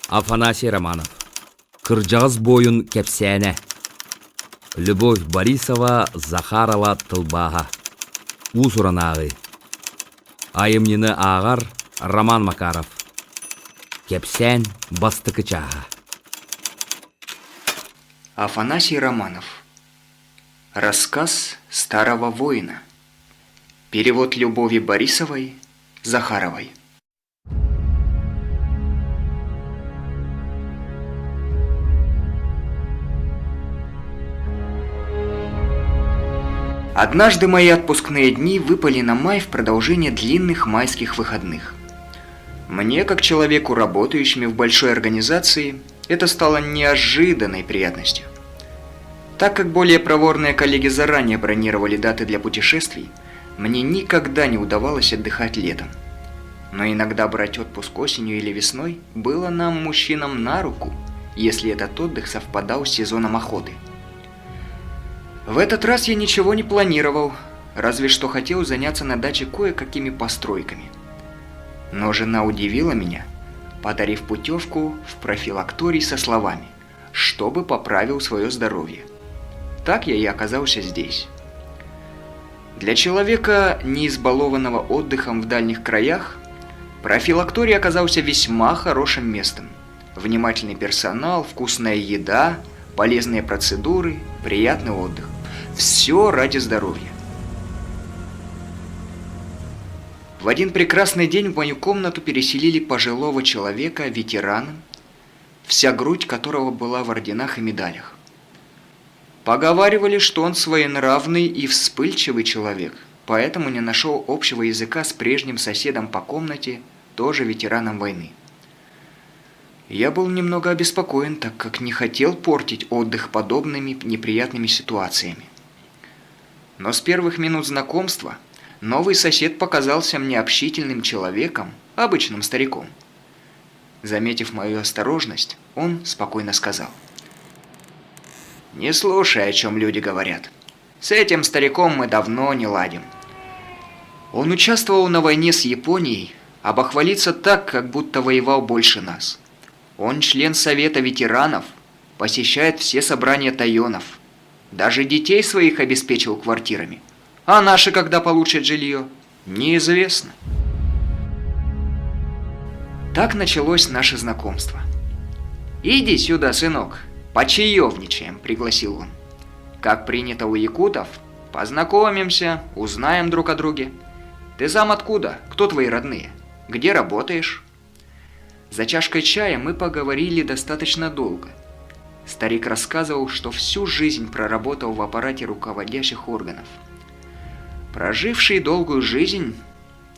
Афанасий Романов. Кыржағыз бойын кепсәне. Любовь Борисова, Захарова Тылбаға. Усуранағы. Айымнины ағар Роман Макаров. Кепсән бастықы чаға. Афанасий Романов. Рассказ старого воина. Перевод Любови Борисовой, Захаровой. Однажды мои отпускные дни выпали на май в продолжение длинных майских выходных. Мне, как человеку, работающему в большой организации, это стало неожиданной приятностью. Так как более проворные коллеги заранее бронировали даты для путешествий, мне никогда не удавалось отдыхать летом. Но иногда брать отпуск осенью или весной было нам, мужчинам, на руку, если этот отдых совпадал с сезоном охоты. В этот раз я ничего не планировал, разве что хотел заняться на даче кое-какими постройками. Но жена удивила меня, подарив путевку в профилакторий со словами, чтобы поправил свое здоровье. Так я и оказался здесь. Для человека, не избалованного отдыхом в дальних краях, профилакторий оказался весьма хорошим местом. Внимательный персонал, вкусная еда, полезные процедуры, приятный отдых. Все ради здоровья. В один прекрасный день в мою комнату переселили пожилого человека, ветерана, вся грудь которого была в орденах и медалях. Поговаривали, что он своенравный и вспыльчивый человек, поэтому не нашел общего языка с прежним соседом по комнате, тоже ветераном войны. Я был немного обеспокоен, так как не хотел портить отдых подобными неприятными ситуациями. Но с первых минут знакомства новый сосед показался мне общительным человеком, обычным стариком. Заметив мою осторожность, он спокойно сказал: «Не слушай, о чем люди говорят. С этим стариком мы давно не ладим. Он участвовал на войне с Японией, а бахвалится так, как будто воевал больше нас. Он член Совета ветеранов, посещает все собрания тайонов. Даже детей своих обеспечил квартирами. А наши когда получат жилье? Неизвестно». Так началось наше знакомство. «Иди сюда, сынок, почаевничаем», — пригласил он. «Как принято у якутов, познакомимся, узнаем друг о друге. Ты сам откуда? Кто твои родные? Где работаешь?» За чашкой чая мы поговорили достаточно долго. Старик рассказывал, что всю жизнь проработал в аппарате руководящих органов. Проживший долгую жизнь,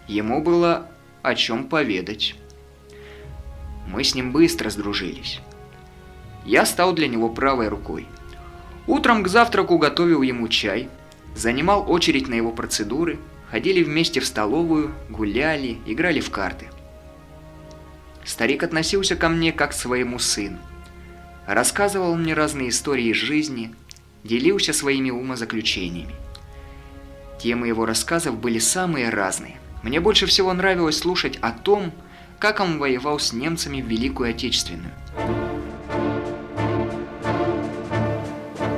ему было о чем поведать. Мы с ним быстро сдружились. Я стал для него правой рукой. Утром к завтраку готовил ему чай, занимал очередь на его процедуры, ходили вместе в столовую, гуляли, играли в карты. Старик относился ко мне как к своему сыну. Рассказывал мне разные истории из жизни, делился своими умозаключениями. Темы его рассказов были самые разные. Мне больше всего нравилось слушать о том, как он воевал с немцами в Великую Отечественную.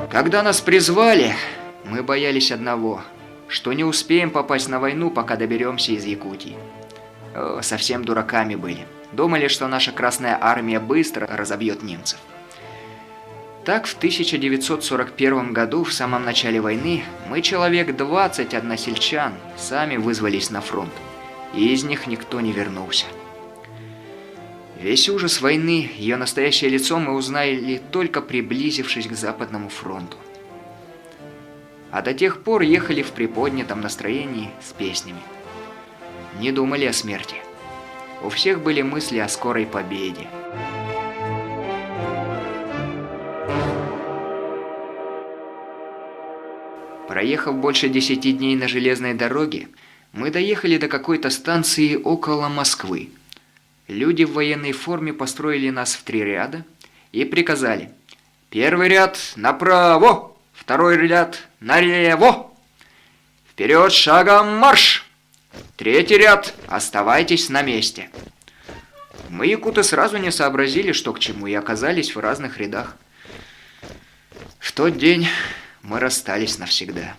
Когда нас призвали, мы боялись одного, что не успеем попасть на войну, пока доберемся из Якутии. Совсем дураками были. Думали, что наша Красная Армия быстро разобьет немцев. Так, в 1941 году, в самом начале войны, мы человек 20 односельчан сами вызвались на фронт, и из них никто не вернулся. Весь ужас войны, ее настоящее лицо мы узнали, только приблизившись к Западному фронту. А до тех пор ехали в приподнятом настроении с песнями. Не думали о смерти. У всех были мысли о скорой победе. Проехав больше 10 дней на железной дороге, мы доехали до какой-то станции около Москвы. Люди в военной форме построили нас в 3 ряда и приказали: «Первый ряд направо, второй ряд налево, вперед шагом марш, третий ряд оставайтесь на месте». Мы, якуты, сразу не сообразили, что к чему, и оказались в разных рядах. В тот день мы расстались навсегда.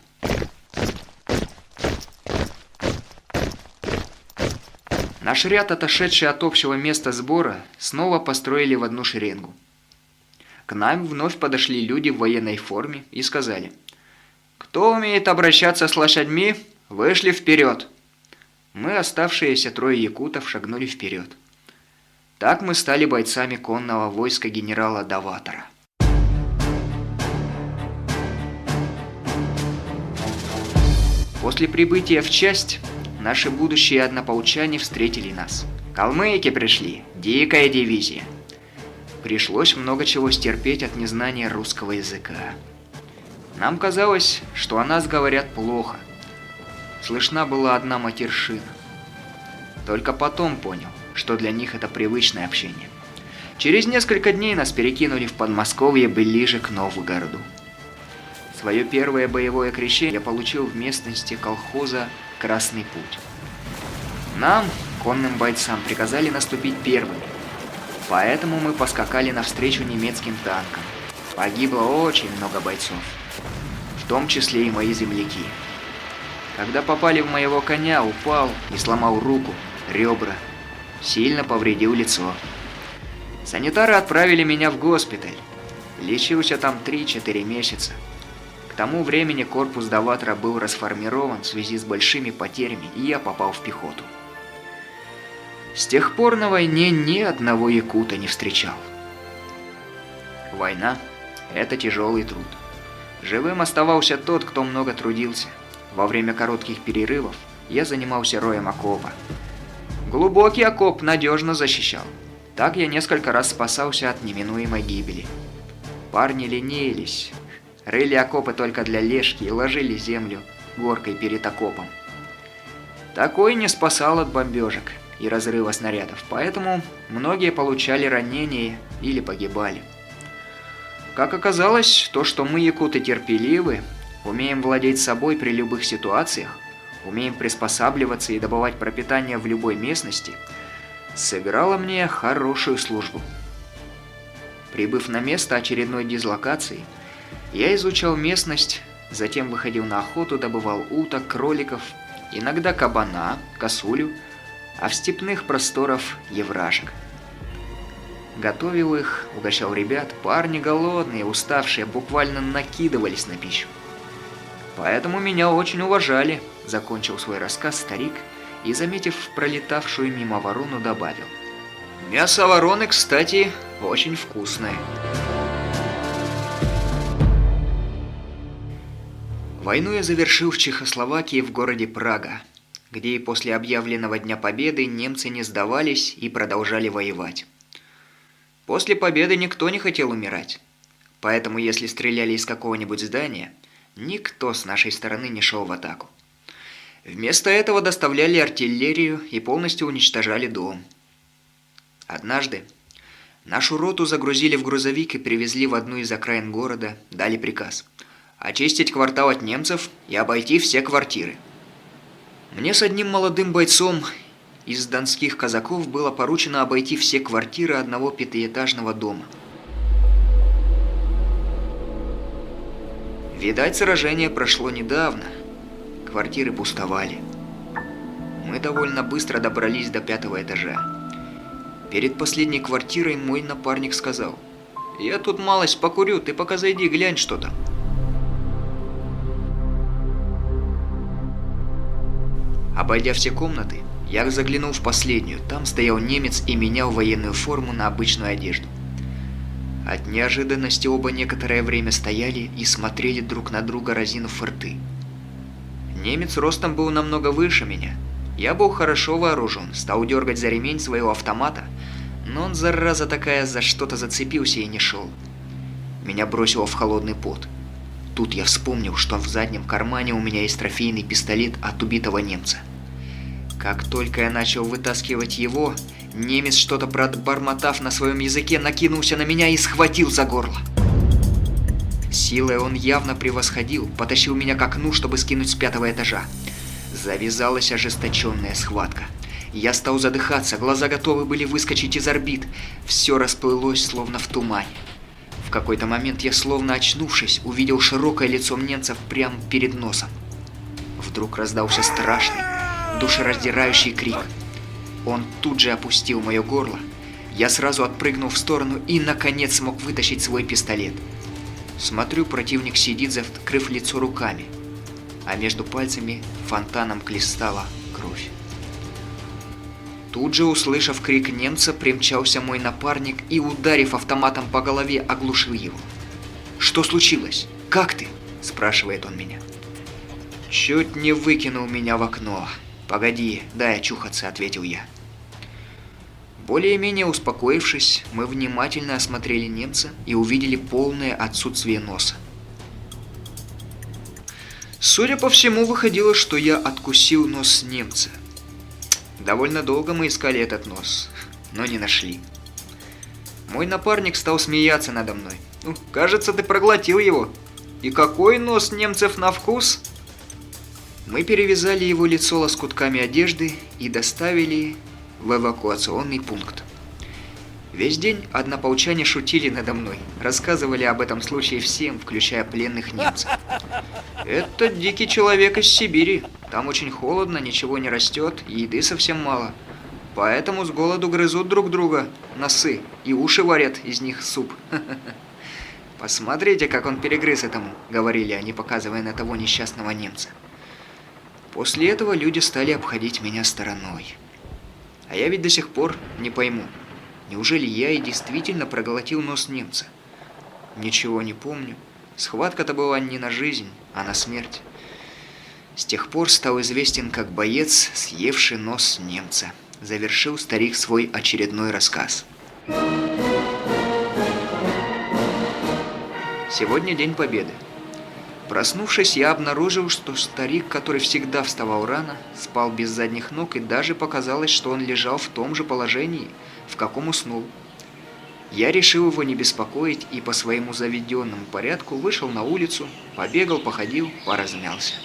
Наш ряд, отошедший от общего места сбора, снова построили в одну шеренгу. К нам вновь подошли люди в военной форме и сказали: «Кто умеет обращаться с лошадьми, вышли вперед!» Мы, оставшиеся 3 якутов, шагнули вперед. Так мы стали бойцами конного войска генерала Даватора. После прибытия в часть наши будущие однополчане встретили нас. Калмыки пришли, дикая дивизия. Пришлось много чего стерпеть от незнания русского языка. Нам казалось, что о нас говорят плохо. Слышна была одна матершина. Только потом понял, что для них это привычное общение. Через несколько дней нас перекинули в Подмосковье ближе к Новгороду. Свое первое боевое крещение я получил в местности колхоза «Красный путь». Нам, конным бойцам, приказали наступить первыми. Поэтому мы поскакали навстречу немецким танкам. Погибло очень много бойцов, в том числе и мои земляки. Когда попали в моего коня, упал и сломал руку, ребра, сильно повредил лицо. Санитары отправили меня в госпиталь. Лечился там 3-4 месяца. К тому времени корпус Даватора был расформирован в связи с большими потерями, и я попал в пехоту. С тех пор на войне ни одного якута не встречал. Война – это тяжелый труд. Живым оставался тот, кто много трудился. Во время коротких перерывов я занимался роем окопа. Глубокий окоп надежно защищал. Так я несколько раз спасался от неминуемой гибели. Парни ленились, рыли окопы только для лешки и ложили землю горкой перед окопом. Такой не спасал от бомбежек и разрыва снарядов, поэтому многие получали ранения или погибали. Как оказалось, то, что мы, якуты, терпеливы, умеем владеть собой при любых ситуациях, умеем приспосабливаться и добывать пропитание в любой местности, сыграло мне хорошую службу. Прибыв на место очередной дислокации, я изучал местность, затем выходил на охоту, добывал уток, кроликов, иногда кабана, косулю, а в степных просторах евражек. Готовил их, угощал ребят, парни голодные, уставшие, буквально накидывались на пищу. Поэтому меня очень уважали, закончил свой рассказ старик и, заметив пролетавшую мимо ворону, добавил: «Мясо вороны, кстати, очень вкусное». Войну я завершил в Чехословакии в городе Прага, где и после объявленного Дня Победы немцы не сдавались и продолжали воевать. После победы никто не хотел умирать, поэтому если стреляли из какого-нибудь здания, никто с нашей стороны не шел в атаку. Вместо этого доставляли артиллерию и полностью уничтожали дом. Однажды нашу роту загрузили в грузовик и привезли в одну из окраин города, дали приказ очистить квартал от немцев и обойти все квартиры. Мне с одним молодым бойцом из донских казаков было поручено обойти все квартиры одного 5-этажного дома. Видать, сражение прошло недавно. Квартиры пустовали. Мы довольно быстро добрались до 5-го этажа. Перед последней квартирой мой напарник сказал: «Я тут малость покурю, ты пока зайди, глянь, что там». Обойдя все комнаты, я заглянул в последнюю. Там стоял немец и менял военную форму на обычную одежду. От неожиданности оба некоторое время стояли и смотрели друг на друга, разинув рты. Немец ростом был намного выше меня. Я был хорошо вооружен, стал дергать за ремень своего автомата, но он, зараза такая, за что-то зацепился и не шел. Меня бросило в холодный пот. Тут я вспомнил, что в заднем кармане у меня есть трофейный пистолет от убитого немца. Как только я начал вытаскивать его, немец, что-то пробормотав на своем языке, накинулся на меня и схватил за горло. Силой он явно превосходил, потащил меня к окну, чтобы скинуть с 5-го этажа. Завязалась ожесточенная схватка. Я стал задыхаться, глаза готовы были выскочить из орбит. Все расплылось, словно в тумане. В какой-то момент я, словно очнувшись, увидел широкое лицо немцев прямо перед носом. Вдруг раздался страшный, душераздирающий крик. Он тут же опустил мое горло. Я сразу отпрыгнул в сторону и, наконец, смог вытащить свой пистолет. Смотрю, противник сидит, закрыв лицо руками, а между пальцами фонтаном хлестала кровь. Тут же, услышав крик немца, примчался мой напарник и, ударив автоматом по голове, оглушил его. «Что случилось? Как ты?» – спрашивает он меня. «Чуть не выкинул меня в окно. Погоди, дай очухаться», – ответил я. Более-менее успокоившись, мы внимательно осмотрели немца и увидели полное отсутствие носа. Судя по всему, выходило, что я откусил нос немца. Довольно долго мы искали этот нос, но не нашли. Мой напарник стал смеяться надо мной. «Кажется, ты проглотил его. И какой нос немцев на вкус?» Мы перевязали его лицо лоскутками одежды и доставили в эвакуационный пункт. Весь день однополчане шутили надо мной, рассказывали об этом случае всем, включая пленных немцев. «Это дикий человек из Сибири. Там очень холодно, ничего не растет, и еды совсем мало. Поэтому с голоду грызут друг друга носы и уши варят из них суп». «Посмотрите, как он перегрыз этому», — говорили они, показывая на того несчастного немца. После этого люди стали обходить меня стороной. А я ведь до сих пор не пойму, неужели я и действительно проглотил нос немца? Ничего не помню. Схватка-то была не на жизнь, а на смерть. С тех пор стал известен как боец, съевший нос немца. Завершил старик свой очередной рассказ. Сегодня День Победы. Проснувшись, я обнаружил, что старик, который всегда вставал рано, спал без задних ног, и даже показалось, что он лежал в том же положении, в каком уснул. Я решил его не беспокоить и по своему заведенному порядку вышел на улицу, побегал, походил, поразмялся.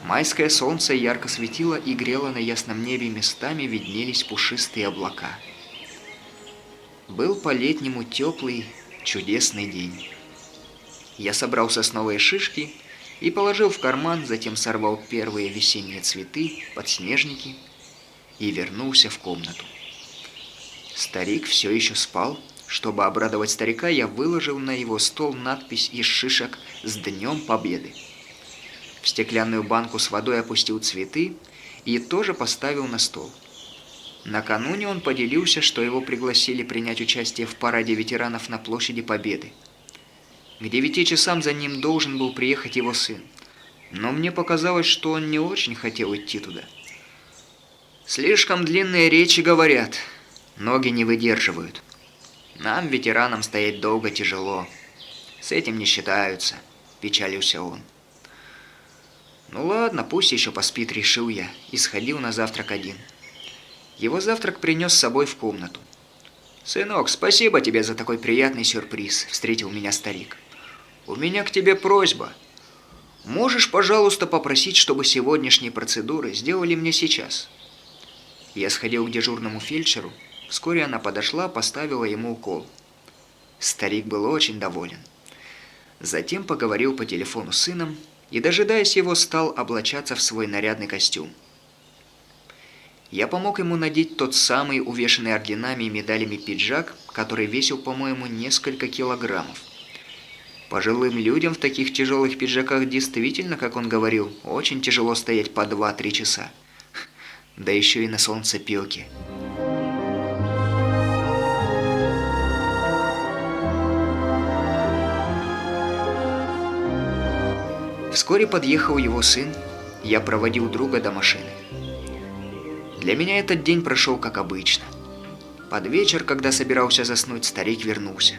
Майское солнце ярко светило и грело на ясном небе, местами виднелись пушистые облака. Был по-летнему теплый, чудесный день. Я собрал сосновые шишки и положил в карман, затем сорвал первые весенние цветы, подснежники и вернулся в комнату. Старик все еще спал. Чтобы обрадовать старика, я выложил на его стол надпись из шишек «С Днем Победы». В стеклянную банку с водой опустил цветы и тоже поставил на стол. Накануне он поделился, что его пригласили принять участие в параде ветеранов на площади Победы. К 9 часам за ним должен был приехать его сын, но мне показалось, что он не очень хотел идти туда. Слишком длинные речи говорят, ноги не выдерживают. Нам, ветеранам, стоять долго тяжело. С этим не считаются, печалился он. Ну ладно, пусть еще поспит, решил я, и сходил на завтрак один. Его завтрак принес с собой в комнату. «Сынок, спасибо тебе за такой приятный сюрприз», – встретил меня старик. «У меня к тебе просьба. Можешь, пожалуйста, попросить, чтобы сегодняшние процедуры сделали мне сейчас?» Я сходил к дежурному фельдшеру. Вскоре она подошла, поставила ему укол. Старик был очень доволен. Затем поговорил по телефону с сыном и, дожидаясь его, стал облачаться в свой нарядный костюм. Я помог ему надеть тот самый увешанный орденами и медалями пиджак, который весил, по-моему, несколько килограммов. Пожилым людям в таких тяжелых пиджаках действительно, как он говорил, очень тяжело стоять по 2-3 часа. Да еще и на солнцепёке. Вскоре подъехал его сын, я проводил друга до машины. Для меня этот день прошел как обычно. Под вечер, когда собирался заснуть, старик вернулся.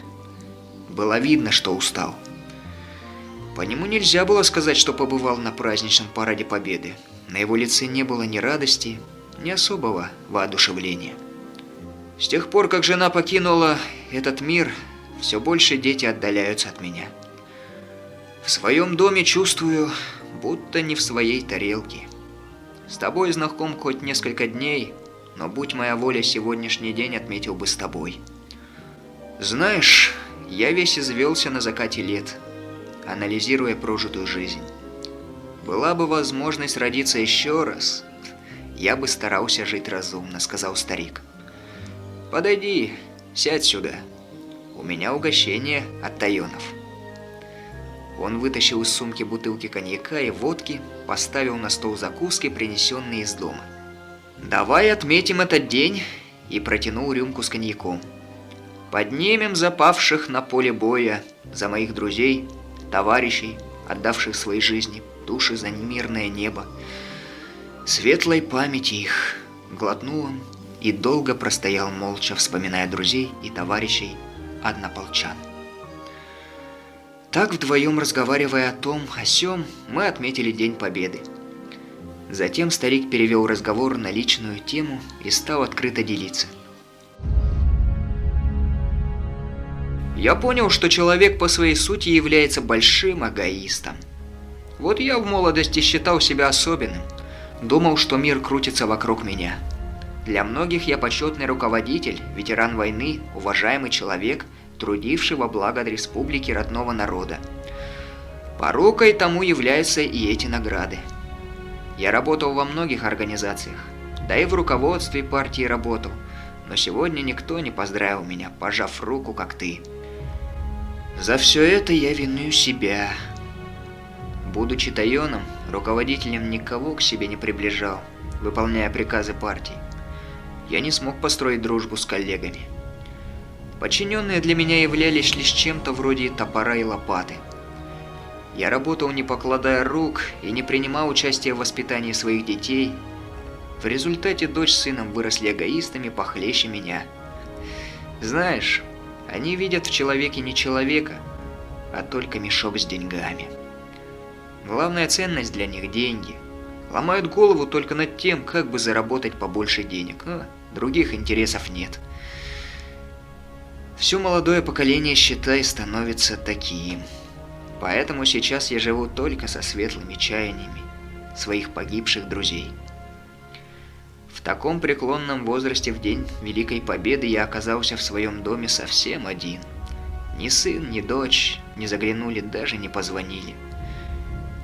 Было видно, что устал. По нему нельзя было сказать, что побывал на праздничном параде Победы. На его лице не было ни радости, ни особого воодушевления. С тех пор, как жена покинула этот мир, все больше дети отдаляются от меня. В своем доме чувствую, будто не в своей тарелке. С тобой знаком хоть несколько дней, но будь моя воля, сегодняшний день отметил бы с тобой. Знаешь, я весь извелся на закате лет, анализируя прожитую жизнь. Была бы возможность родиться еще раз, я бы старался жить разумно, сказал старик. Подойди, сядь сюда. У меня угощение от Тайонов. Он вытащил из сумки бутылки коньяка и водки, поставил на стол закуски, принесенные из дома. «Давай отметим этот день», и протянул рюмку с коньяком. «Поднимем за павших на поле боя, за моих друзей, товарищей, отдавших свои жизни, души за мирное небо. Светлой памяти их», — глотнул он и долго простоял молча, вспоминая друзей и товарищей однополчан. Так, вдвоем разговаривая о том, о сём, мы отметили День Победы. Затем старик перевел разговор на личную тему и стал открыто делиться. Я понял, что человек по своей сути является большим эгоистом. Вот я в молодости считал себя особенным, думал, что мир крутится вокруг меня. Для многих я почетный руководитель, ветеран войны, уважаемый человек, трудивший во благо республики родного народа. Порукой тому являются и эти награды. Я работал во многих организациях, да и в руководстве партии работал, но сегодня никто не поздравил меня, пожав руку, как ты. За все это я виню себя. Будучи Тайоном, руководителем никого к себе не приближал, выполняя приказы партии. Я не смог построить дружбу с коллегами. Подчиненные для меня являлись лишь чем-то вроде топора и лопаты. Я работал, не покладая рук, и не принимал участия в воспитании своих детей. В результате дочь с сыном выросли эгоистами похлеще меня. Знаешь, они видят в человеке не человека, а только мешок с деньгами. Главная ценность для них – деньги. Ломают голову только над тем, как бы заработать побольше денег, а других интересов нет. Все молодое поколение, считай, становится таким. Поэтому сейчас я живу только со светлыми чаяниями своих погибших друзей. В таком преклонном возрасте в день Великой Победы я оказался в своем доме совсем один. Ни сын, ни дочь не заглянули, даже не позвонили.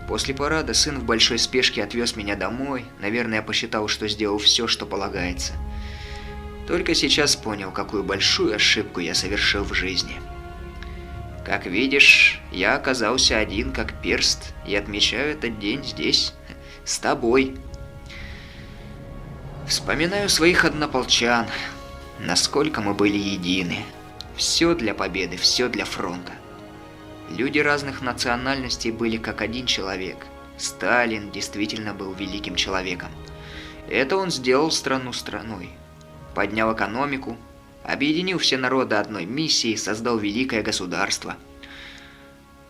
После парада сын в большой спешке отвез меня домой, наверное, посчитал, что сделал все, что полагается. Только сейчас понял, какую большую ошибку я совершил в жизни. Как видишь, я оказался один как перст и отмечаю этот день здесь, с тобой. Вспоминаю своих однополчан, насколько мы были едины. Все для победы, все для фронта. Люди разных национальностей были как один человек. Сталин действительно был великим человеком. Это он сделал страну страной. Поднял экономику, объединил все народы одной миссией, создал великое государство.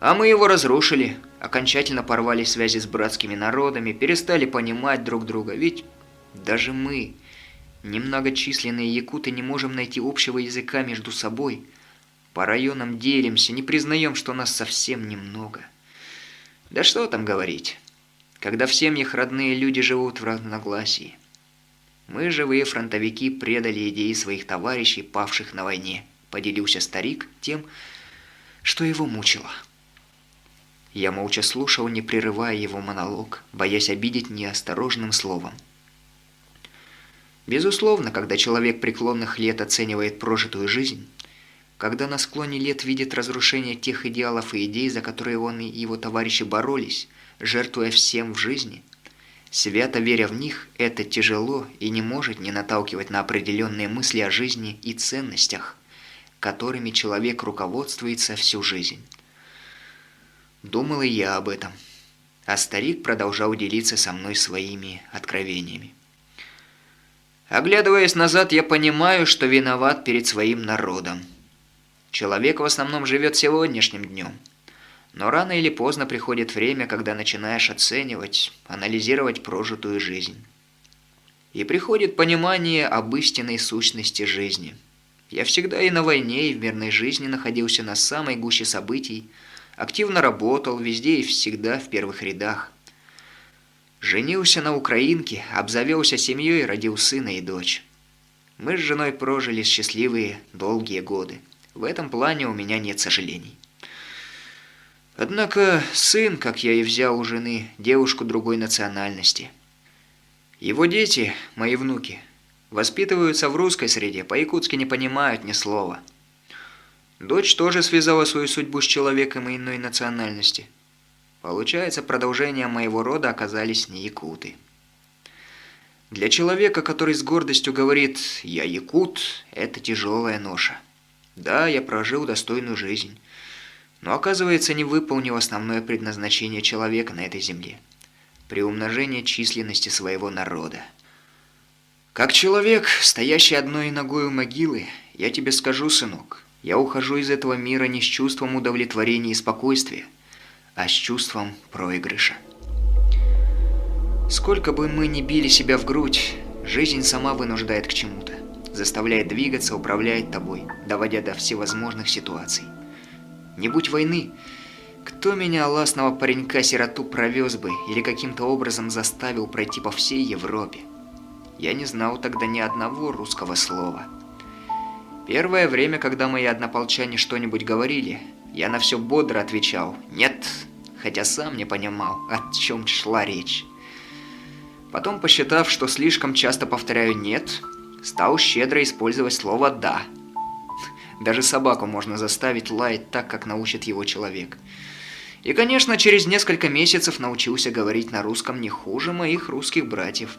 А мы его разрушили, окончательно порвали связи с братскими народами, перестали понимать друг друга, ведь даже мы, немногочисленные якуты, не можем найти общего языка между собой. По районам делимся, не признаем, что нас совсем немного. Да что там говорить, когда в семьях родные люди живут в разногласии. Мы, живые фронтовики, предали идеи своих товарищей, павших на войне, поделился старик тем, что его мучило. Я молча слушал, не прерывая его монолог, боясь обидеть неосторожным словом. Безусловно, когда человек преклонных лет оценивает прожитую жизнь, когда на склоне лет видит разрушение тех идеалов и идей, за которые он и его товарищи боролись, жертвуя всем в жизни, свято веря в них, это тяжело и не может не наталкивать на определенные мысли о жизни и ценностях, которыми человек руководствуется всю жизнь. Думал и я об этом, а старик продолжал делиться со мной своими откровениями. Оглядываясь назад, я понимаю, что виноват перед своим народом. Человек в основном живет сегодняшним днем. Но рано или поздно приходит время, когда начинаешь оценивать, анализировать прожитую жизнь. И приходит понимание об истинной сущности жизни. Я всегда и на войне, и в мирной жизни находился на самой гуще событий, активно работал, везде и всегда в первых рядах. Женился на украинке, обзавелся семьей, родил сына и дочь. Мы с женой прожили счастливые, долгие годы. В этом плане у меня нет сожалений. Однако сын, как я и взял у жены, девушку другой национальности. Его дети, мои внуки, воспитываются в русской среде, по-якутски не понимают ни слова. Дочь тоже связала свою судьбу с человеком иной национальности. Получается, продолжением моего рода оказались не якуты. Для человека, который с гордостью говорит «я якут», это тяжелая ноша. Да, я прожил достойную жизнь, но, оказывается, не выполнил основное предназначение человека на этой земле – приумножение численности своего народа. Как человек, стоящий одной ногой у могилы, я тебе скажу, сынок, я ухожу из этого мира не с чувством удовлетворения и спокойствия, а с чувством проигрыша. Сколько бы мы ни били себя в грудь, жизнь сама вынуждает к чему-то, заставляет двигаться, управляет тобой, доводя до всевозможных ситуаций. Не будь войны, кто меня, ласного паренька-сироту, провез бы или каким-то образом заставил пройти по всей Европе? Я не знал тогда ни одного русского слова. Первое время, когда мои однополчане что-нибудь говорили, я на все бодро отвечал «нет», хотя сам не понимал, о чем шла речь. Потом, посчитав, что слишком часто повторяю «нет», стал щедро использовать слово «да». Даже собаку можно заставить лаять так, как научит его человек. И, конечно, через несколько месяцев научился говорить на русском не хуже моих русских братьев.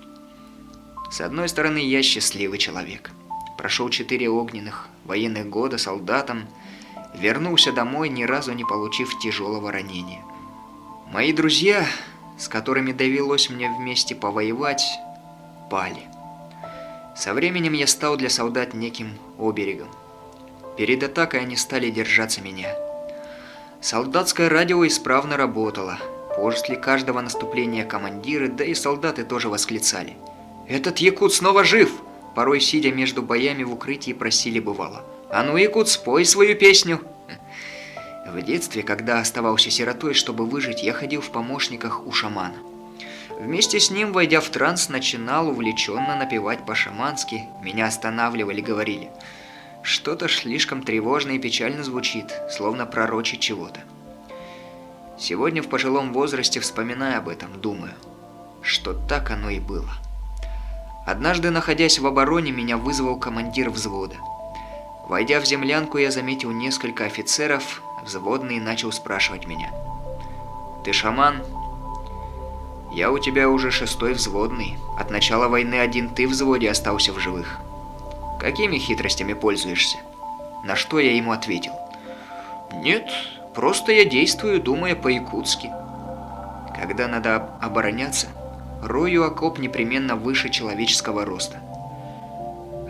С одной стороны, я счастливый человек. Прошел 4 огненных военных года солдатом, вернулся домой, ни разу не получив тяжелого ранения. Мои друзья, с которыми довелось мне вместе повоевать, пали. Со временем я стал для солдат неким оберегом. Перед атакой они стали держаться меня. Солдатское радио исправно работало. После каждого наступления командиры, да и солдаты тоже восклицали: «Этот якут снова жив!» Порой, сидя между боями в укрытии, просили бывало: «А ну, якут, спой свою песню!» В детстве, когда оставался сиротой, чтобы выжить, я ходил в помощниках у шамана. Вместе с ним, войдя в транс, начинал увлеченно напевать по-шамански. Меня останавливали, говорили: «Что-то слишком тревожно и печально звучит, словно пророчит чего-то». Сегодня в пожилом возрасте, вспоминая об этом, думаю, что так оно и было. Однажды, находясь в обороне, меня вызвал командир взвода. Войдя в землянку, я заметил несколько офицеров. Взводный начал спрашивать меня: «Ты шаман?» «Я у тебя уже 6-й взводный. От начала войны один ты в взводе остался в живых. Какими хитростями пользуешься?» На что я ему ответил: «Нет, просто я действую, думая по-якутски. Когда надо обороняться, рою окоп непременно выше человеческого роста.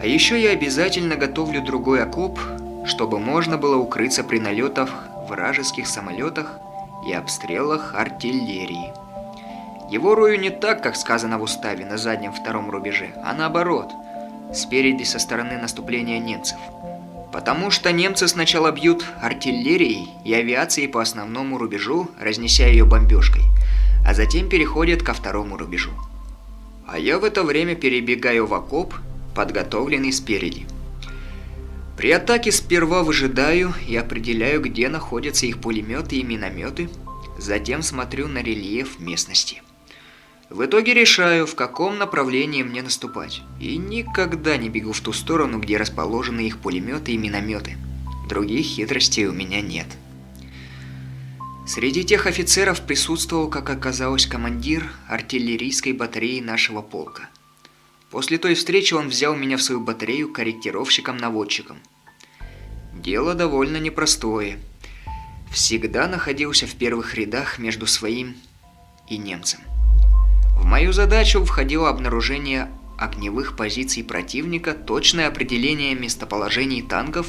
А еще я обязательно готовлю другой окоп, чтобы можно было укрыться при налетах вражеских самолетах и обстрелах артиллерии. Его рою не так, как сказано в уставе, на заднем 2-м рубеже, а наоборот, спереди, со стороны наступления немцев. Потому что немцы сначала бьют артиллерией и авиацией по основному рубежу, разнеся ее бомбежкой, а затем переходят ко 2-му рубежу. А я в это время перебегаю в окоп, подготовленный спереди. При атаке сперва выжидаю и определяю, где находятся их пулеметы и минометы, затем смотрю на рельеф местности. В итоге решаю, в каком направлении мне наступать, и никогда не бегу в ту сторону, где расположены их пулеметы и минометы. Других хитростей у меня нет. Среди тех офицеров присутствовал, как оказалось, командир артиллерийской батареи нашего полка. После той встречи он взял меня в свою батарею корректировщиком-наводчиком. Дело довольно непростое. Всегда находился в первых рядах между своим и немцем. В мою задачу входило обнаружение огневых позиций противника, точное определение местоположений танков,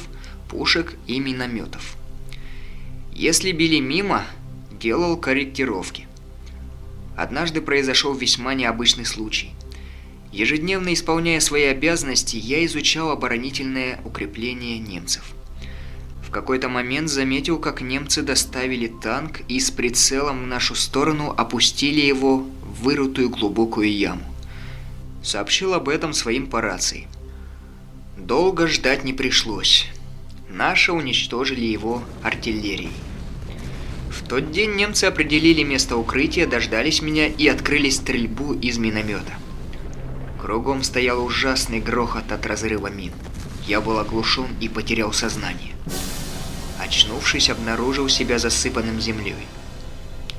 пушек и минометов. Если били мимо, делал корректировки. Однажды произошел весьма необычный случай. Ежедневно исполняя свои обязанности, я изучал оборонительное укрепление немцев. В какой-то момент заметил, как немцы доставили танк и с прицелом в нашу сторону опустили его в вырытую глубокую яму. Сообщил об этом своим по рации. Долго ждать не пришлось. Наши уничтожили его артиллерией. В тот день немцы определили место укрытия, дождались меня и открыли стрельбу из миномета. Кругом стоял ужасный грохот от разрыва мин. Я был оглушен и потерял сознание. Очнувшись, обнаружил себя засыпанным землей.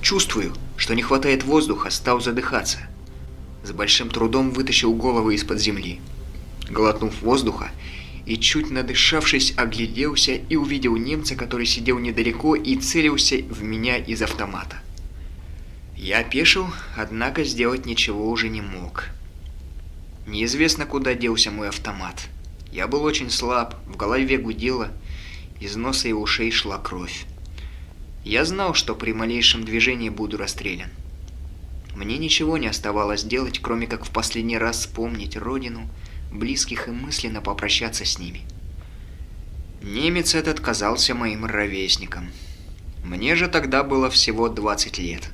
Чувствую, что не хватает воздуха, стал задыхаться. С большим трудом вытащил голову из-под земли. Глотнув воздуха и чуть надышавшись, огляделся и увидел немца, который сидел недалеко и целился в меня из автомата. Я опешил, однако сделать ничего уже не мог. Неизвестно, куда делся мой автомат. Я был очень слаб, в голове гудело, из носа и ушей шла кровь. Я знал, что при малейшем движении буду расстрелян. Мне ничего не оставалось делать, кроме как в последний раз вспомнить родину, близких и мысленно попрощаться с ними. Немец этот казался моим ровесником. Мне же тогда было всего 20 лет.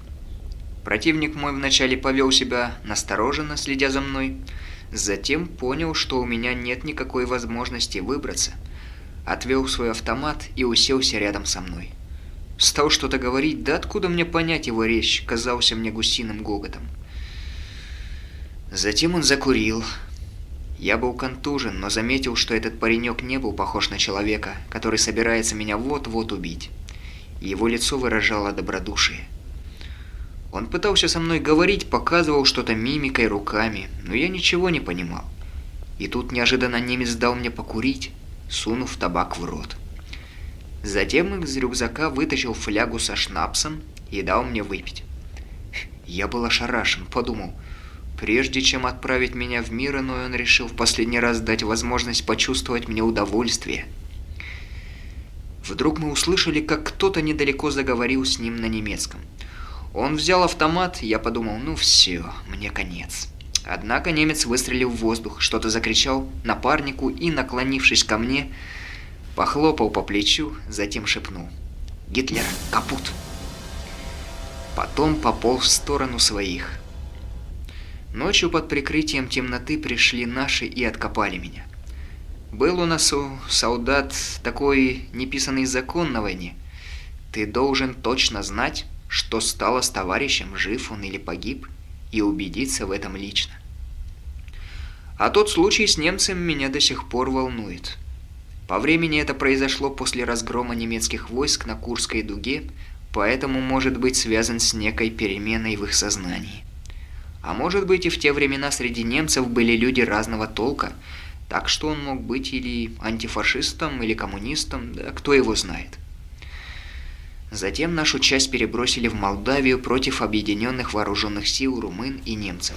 Противник мой вначале повел себя настороженно, следя за мной, затем понял, что у меня нет никакой возможности выбраться, отвел свой автомат и уселся рядом со мной. Стал что-то говорить, да откуда мне понять его речь, казался мне гусиным гоготом. Затем он закурил. Я был контужен, но заметил, что этот паренек не был похож на человека, который собирается меня вот-вот убить. Его лицо выражало добродушие. Он пытался со мной говорить, показывал что-то мимикой, руками, но я ничего не понимал. И тут неожиданно немец дал мне покурить, сунув табак в рот. Затем из рюкзака вытащил флягу со шнапсом и дал мне выпить. Я был ошарашен, подумал, прежде чем отправить меня в мир иной, он решил в последний раз дать возможность почувствовать мне удовольствие. Вдруг мы услышали, как кто-то недалеко заговорил с ним на немецком. Он взял автомат, я подумал, ну все, мне конец. Однако немец выстрелил в воздух, что-то закричал напарнику и, наклонившись ко мне, похлопал по плечу, затем шепнул: «Гитлер, капут!» Потом пополз в сторону своих. Ночью под прикрытием темноты пришли наши и откопали меня. Был у нас у солдат такой неписанный закон на войне. Ты должен точно знать, что стало с товарищем, жив он или погиб, и убедиться в этом лично. А тот случай с немцем меня до сих пор волнует. По времени это произошло после разгрома немецких войск на Курской дуге, поэтому может быть связан с некой переменой в их сознании. А может быть и в те времена среди немцев были люди разного толка, так что он мог быть или антифашистом, или коммунистом, да кто его знает. Затем нашу часть перебросили в Молдавию против объединенных вооруженных сил румын и немцев.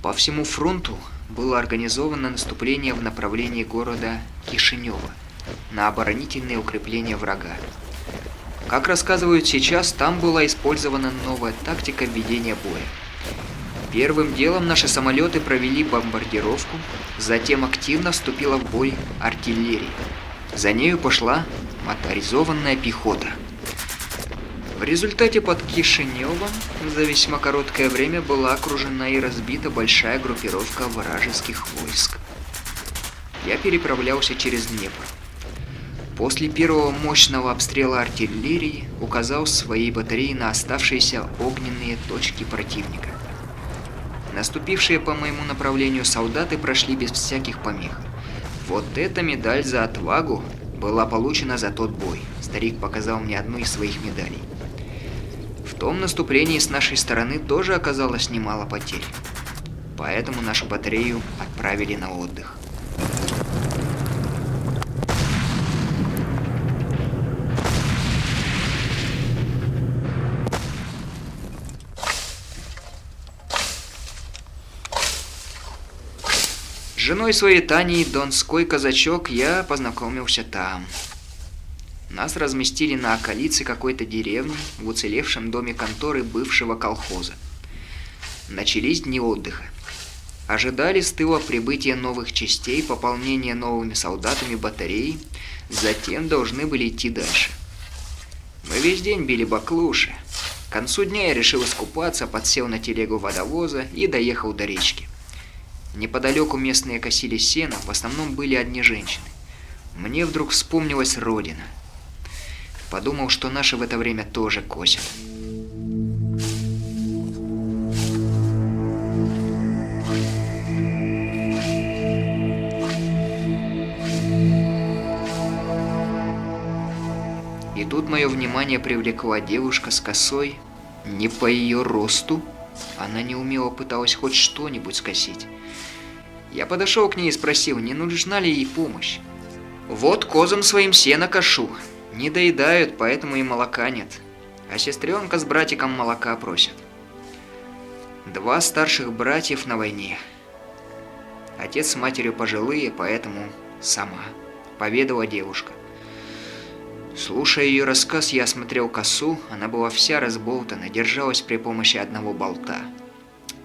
По всему фронту было организовано наступление в направлении города Кишинева на оборонительные укрепления врага. Как рассказывают сейчас, там была использована новая тактика ведения боя. Первым делом наши самолеты провели бомбардировку, затем активно вступила в бой артиллерия. За нею пошла моторизованная пехота. В результате под Кишиневом за весьма короткое время была окружена и разбита большая группировка вражеских войск. Я переправлялся через Днепр. После первого мощного обстрела артиллерии указал своей батареей на оставшиеся огненные точки противника. Наступившие по моему направлению солдаты прошли без всяких помех. Вот эта медаль за отвагу была получена за тот бой. Старик показал мне одну из своих медалей. В том наступлении с нашей стороны тоже оказалось немало потерь. Поэтому нашу батарею отправили на отдых. С женой своей Таней, донской казачок, я познакомился там. Нас разместили на околице какой-то деревни в уцелевшем доме конторы бывшего колхоза. Начались дни отдыха. Ожидали с тыла прибытия новых частей, пополнения новыми солдатами батареи, затем должны были идти дальше. Мы весь день били баклуши. К концу дня я решил искупаться, подсел на телегу водовоза и доехал до речки. Неподалеку местные косили сено, в основном были одни женщины. Мне вдруг вспомнилась родина. Подумал, что наши в это время тоже косят. И тут мое внимание привлекла девушка с косой. Не по ее росту. Она неумело пыталась хоть что-нибудь скосить. Я подошел к ней и спросил, не нужна ли ей помощь. «Вот козам своим сено кошу. Не доедают, поэтому и молока нет. А сестренка с братиком молока просят. 2 старших братьев на войне. Отец с матерью пожилые, поэтому сама», — поведала девушка. Слушая ее рассказ, я осмотрел косу, она была вся разболтана, держалась при помощи одного болта.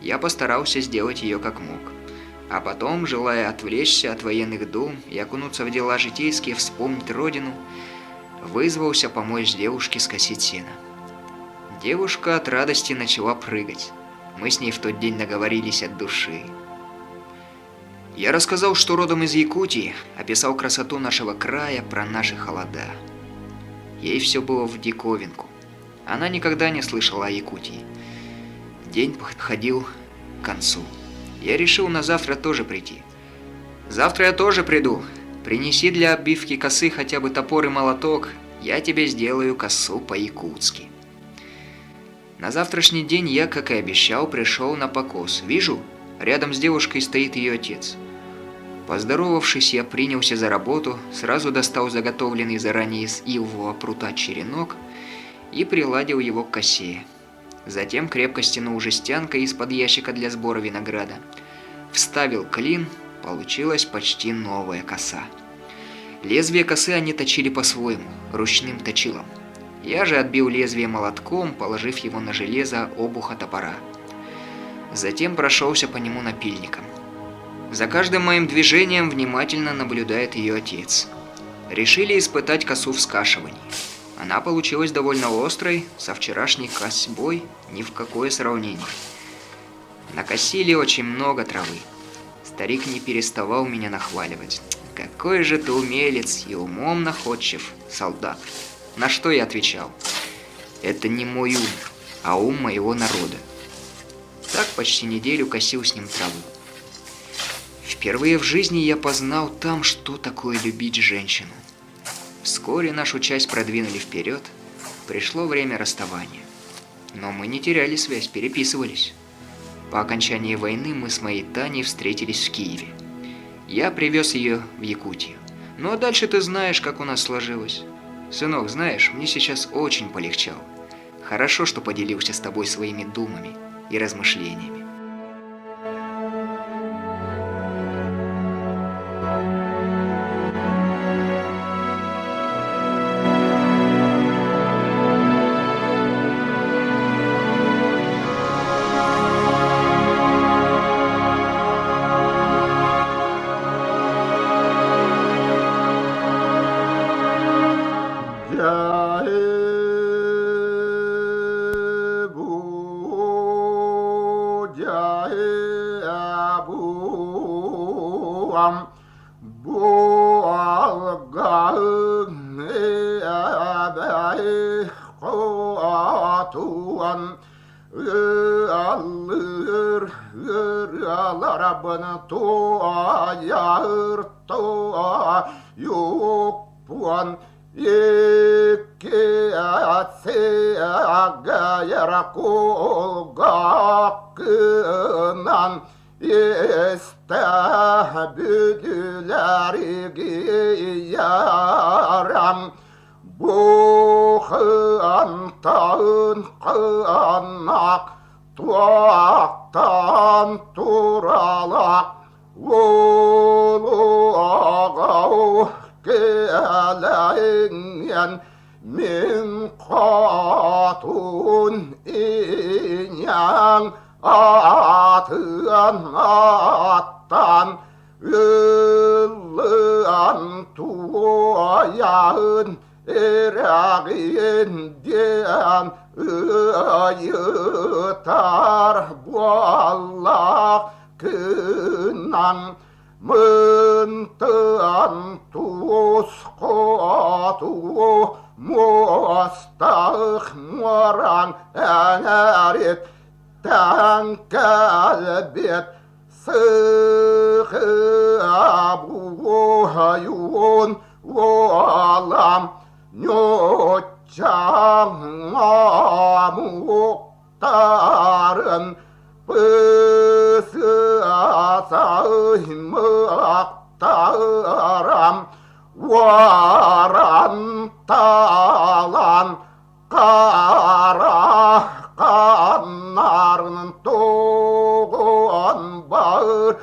Я постарался сделать ее как мог. А потом, желая отвлечься от военных дум и окунуться в дела житейские, вспомнить родину, вызвался помочь девушке скосить сено. Девушка от радости начала прыгать. Мы с ней в тот день наговорились от души. Я рассказал, что родом из Якутии, описал красоту нашего края, про наши холода. Ей все было в диковинку. Она никогда не слышала о Якутии. День подходил к концу. Я решил на завтра тоже прийти. «Завтра я тоже приду. Принеси для оббивки косы хотя бы топор и молоток. Я тебе сделаю косу по-якутски». На завтрашний день я, как и обещал, пришел на покос. Вижу, рядом с девушкой стоит ее отец. Поздоровавшись, я принялся за работу, сразу достал заготовленный заранее из ивового прута черенок и приладил его к косе. Затем крепко стянул жестянкой из-под ящика для сбора винограда. Вставил клин, получилась почти новая коса. Лезвие косы они точили по-своему, ручным точилом. Я же отбил лезвие молотком, положив его на железо обуха топора. Затем прошелся по нему напильником. За каждым моим движением внимательно наблюдает ее отец. Решили испытать косу в скашивании. Она получилась довольно острой, со вчерашней косьбой ни в какое сравнение. Накосили очень много травы. Старик не переставал меня нахваливать. «Какой же ты умелец и умом находчив, солдат!» На что я отвечал: «Это не мой ум, а ум моего народа». Так почти неделю косил с ним траву. Впервые в жизни я познал там, что такое любить женщину. Вскоре нашу часть продвинули вперед, пришло время расставания. Но мы не теряли связь, переписывались. По окончании войны мы с моей Таней встретились в Киеве. Я привез ее в Якутию. Ну а дальше ты знаешь, как у нас сложилось. Сынок, знаешь, мне сейчас очень полегчало. Хорошо, что поделился с тобой своими думами и размышлениями. Erağinden ıyıtar bollak kınan mıntın tuz kotu mostaq moran enarit tan kalbet sıkı buhayun olam nyoçama muhtarın pısı asaymaktaram varan talan kara kanarının toğun bağır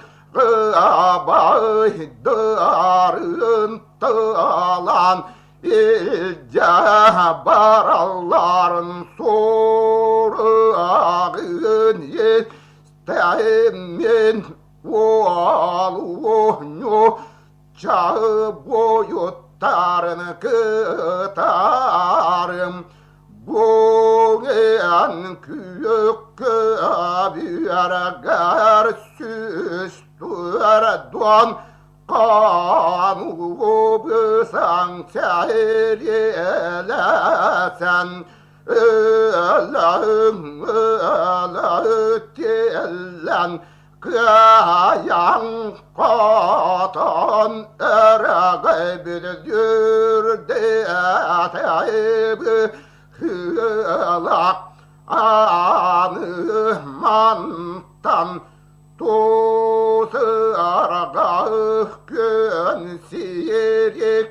baydarın talan ilcabaralların sorağın yestemin oğlu çağı boyutlarını kıtarım boğayan köyük kabirgar süstür don kanu bısan çeyrelesen Allah'ım Allah'ı tellen kayan katan eragay bildir de atayıbı hılak anı mantan tozu argah gün sirik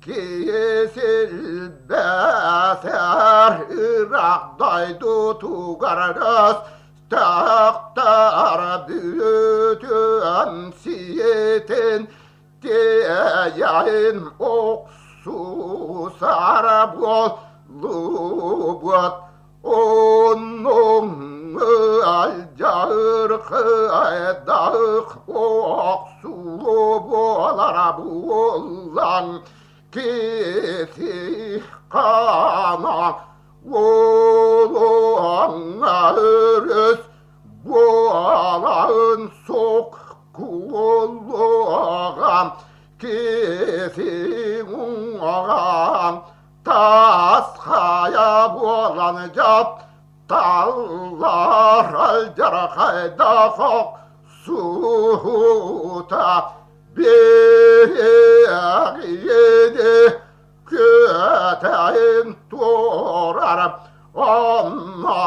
kesil beser Irak daydu tugargas taktar bütün siyetin diyeyin oksu sarabol lubut onun alcar kıydağık oksu bolara bulan kesi kana oğlana örüs boğalağın sok kulluğam kesi uğam tas kaya boğlanacak tallar alcar kayda kok suta bir köteğin turar ama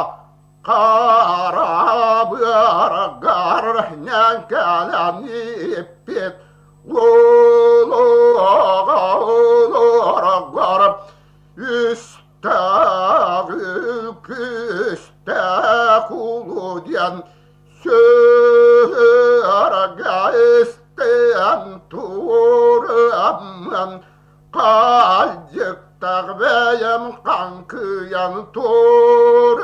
kara bırgar nenkalan ipit uluğa gar üste küste kulu diyen sörga isteyen turamın kalcıkta beyim kankıyan turamın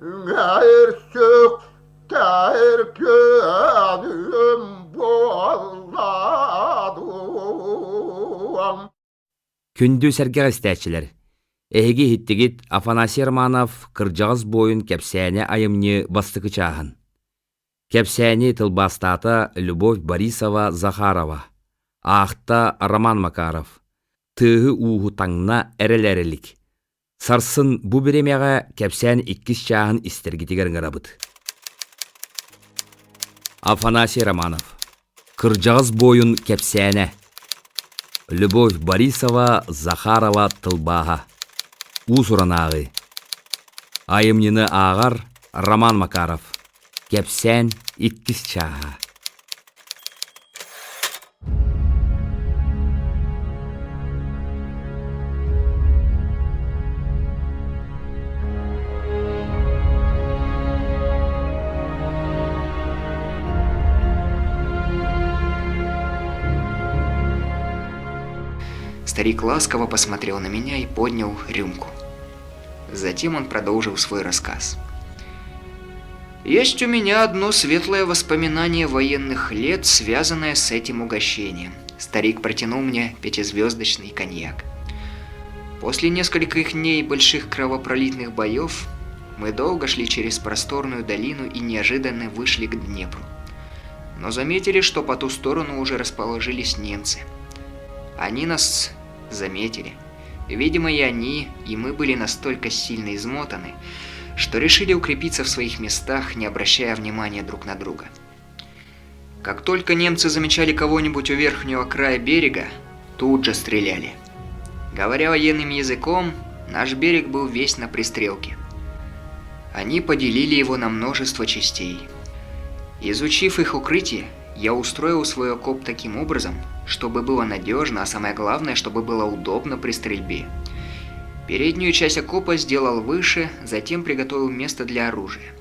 yünger sök terkönüm bolladım. Күндү сәргәр истәчиләр. Эһиги хиттигит Афанасий Романов кыржагыз бойын кепсәне айымны бастыкы чагын. Кепсәне тылбастата Любовь Борисова Захарова. Ахта Роман Макаров. Тыгы уһу таңна әреләрелик. Сарсын бу биремеге кепсән иккис чагын истергитигер ңарабыт. Афанасий Романов. Кыржагыз бойын кепсәне. Любовь Борисова Захарова тылбаға. Усуранағы. Айымнины ағар Роман Макаров. Кепсән иккис чаға. Старик ласково посмотрел на меня и поднял рюмку. Затем он продолжил свой рассказ. Есть у меня одно светлое воспоминание военных лет, связанное с этим угощением. Старик протянул мне 5-звездочный коньяк. После нескольких дней больших кровопролитных боев мы долго шли через просторную долину и неожиданно вышли к Днепру. Но заметили, что по ту сторону уже расположились немцы. Они нас заметили. Видимо, и они, и мы были настолько сильно измотаны, что решили укрепиться в своих местах, не обращая внимания друг на друга. Как только немцы замечали кого-нибудь у верхнего края берега, тут же стреляли. Говоря военным языком, наш берег был весь на пристрелке. Они поделили его на множество частей. Изучив их укрытие, я устроил свой окоп таким образом, чтобы было надежно, а самое главное, чтобы было удобно при стрельбе. Переднюю часть окопа сделал выше, затем приготовил место для оружия,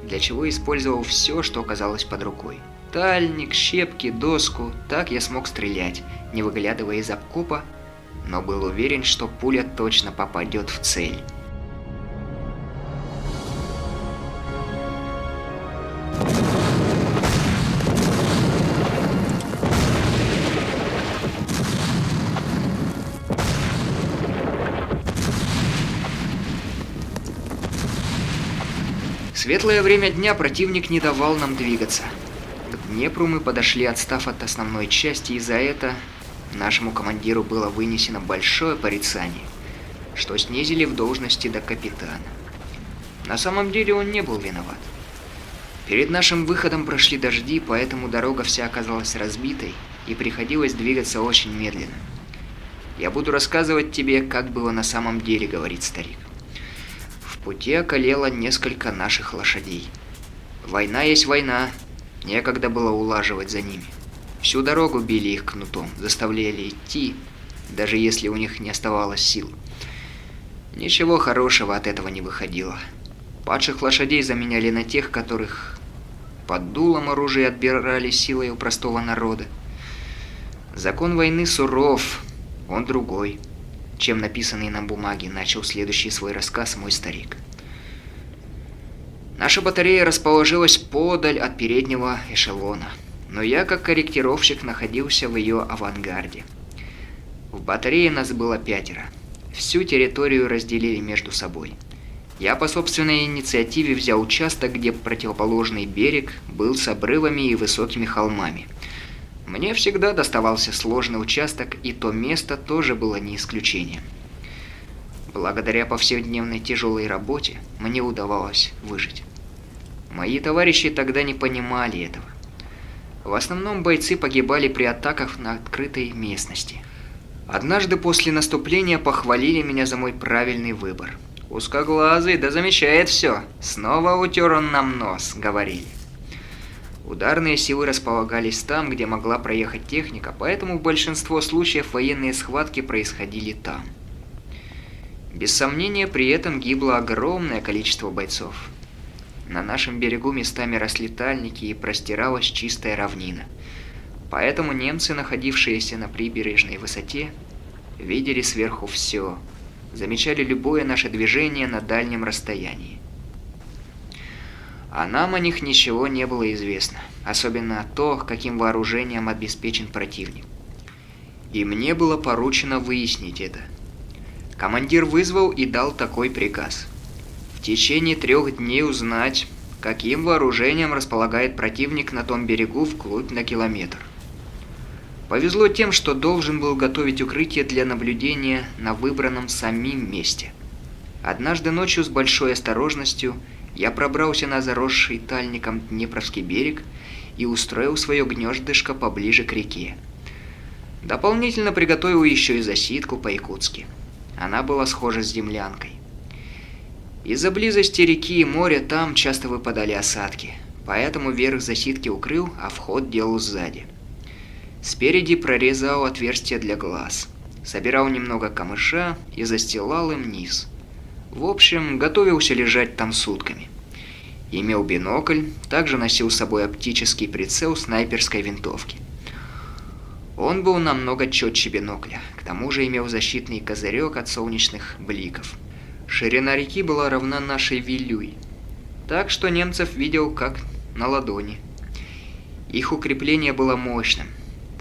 для чего использовал все, что оказалось под рукой. Тальник, щепки, доску, так я смог стрелять, не выглядывая из окопа, но был уверен, что пуля точно попадет в цель. В светлое время дня противник не давал нам двигаться. К Днепру мы подошли, отстав от основной части, и за это нашему командиру было вынесено большое порицание, что снизили в должности до капитана. На самом деле он не был виноват. Перед нашим выходом прошли дожди, поэтому дорога вся оказалась разбитой, и приходилось двигаться очень медленно. «Я буду рассказывать тебе, как было на самом деле», — говорит старик. В пути околело несколько наших лошадей. Война есть война, некогда было улаживать за ними. Всю дорогу били их кнутом, заставляли идти, даже если у них не оставалось сил. Ничего хорошего от этого не выходило. Падших лошадей заменяли на тех, которых под дулом оружия отбирали силой у простого народа. Закон войны суров, он другой, чем написанный на бумаге, начал следующий свой рассказ мой старик. Наша батарея расположилась подаль от переднего эшелона, но я, как корректировщик, находился в ее авангарде. В батарее нас было 5. Всю территорию разделили между собой. Я по собственной инициативе взял участок, где противоположный берег был с обрывами и высокими холмами. Мне всегда доставался сложный участок, и то место тоже было не исключением. Благодаря повседневной тяжелой работе мне удавалось выжить. Мои товарищи тогда не понимали этого. В основном бойцы погибали при атаках на открытой местности. Однажды после наступления похвалили меня за мой правильный выбор. «Узкоглазый, да замечает все. Снова утер он нам нос», — говорили. Ударные силы располагались там, где могла проехать техника, поэтому в большинство случаев военные схватки происходили там. Без сомнения, при этом гибло огромное количество бойцов. На нашем берегу местами росли тальники и простиралась чистая равнина. Поэтому немцы, находившиеся на прибережной высоте, видели сверху все, замечали любое наше движение на дальнем расстоянии. А нам о них ничего не было известно, особенно то, каким вооружением обеспечен противник. И мне было поручено выяснить это. Командир вызвал и дал такой приказ: в течение 3 дней узнать, каким вооружением располагает противник на том берегу вглубь на километр. Повезло тем, что должен был готовить укрытие для наблюдения на выбранном самим месте. Однажды ночью с большой осторожностью я пробрался на заросший тальником Днепровский берег и устроил свое гнездышко поближе к реке. Дополнительно приготовил еще и засидку по-якутски. Она была схожа с землянкой. Из-за близости реки и моря там часто выпадали осадки, поэтому верх засидки укрыл, а вход делал сзади. Спереди прорезал отверстие для глаз, собирал немного камыша и застилал им низ. В общем, готовился лежать там сутками. Имел бинокль, также носил с собой оптический прицел снайперской винтовки. Он был намного четче бинокля, к тому же имел защитный козырек от солнечных бликов. Ширина реки была равна нашей Вилюй, так что немцев видел как на ладони. Их укрепление было мощным,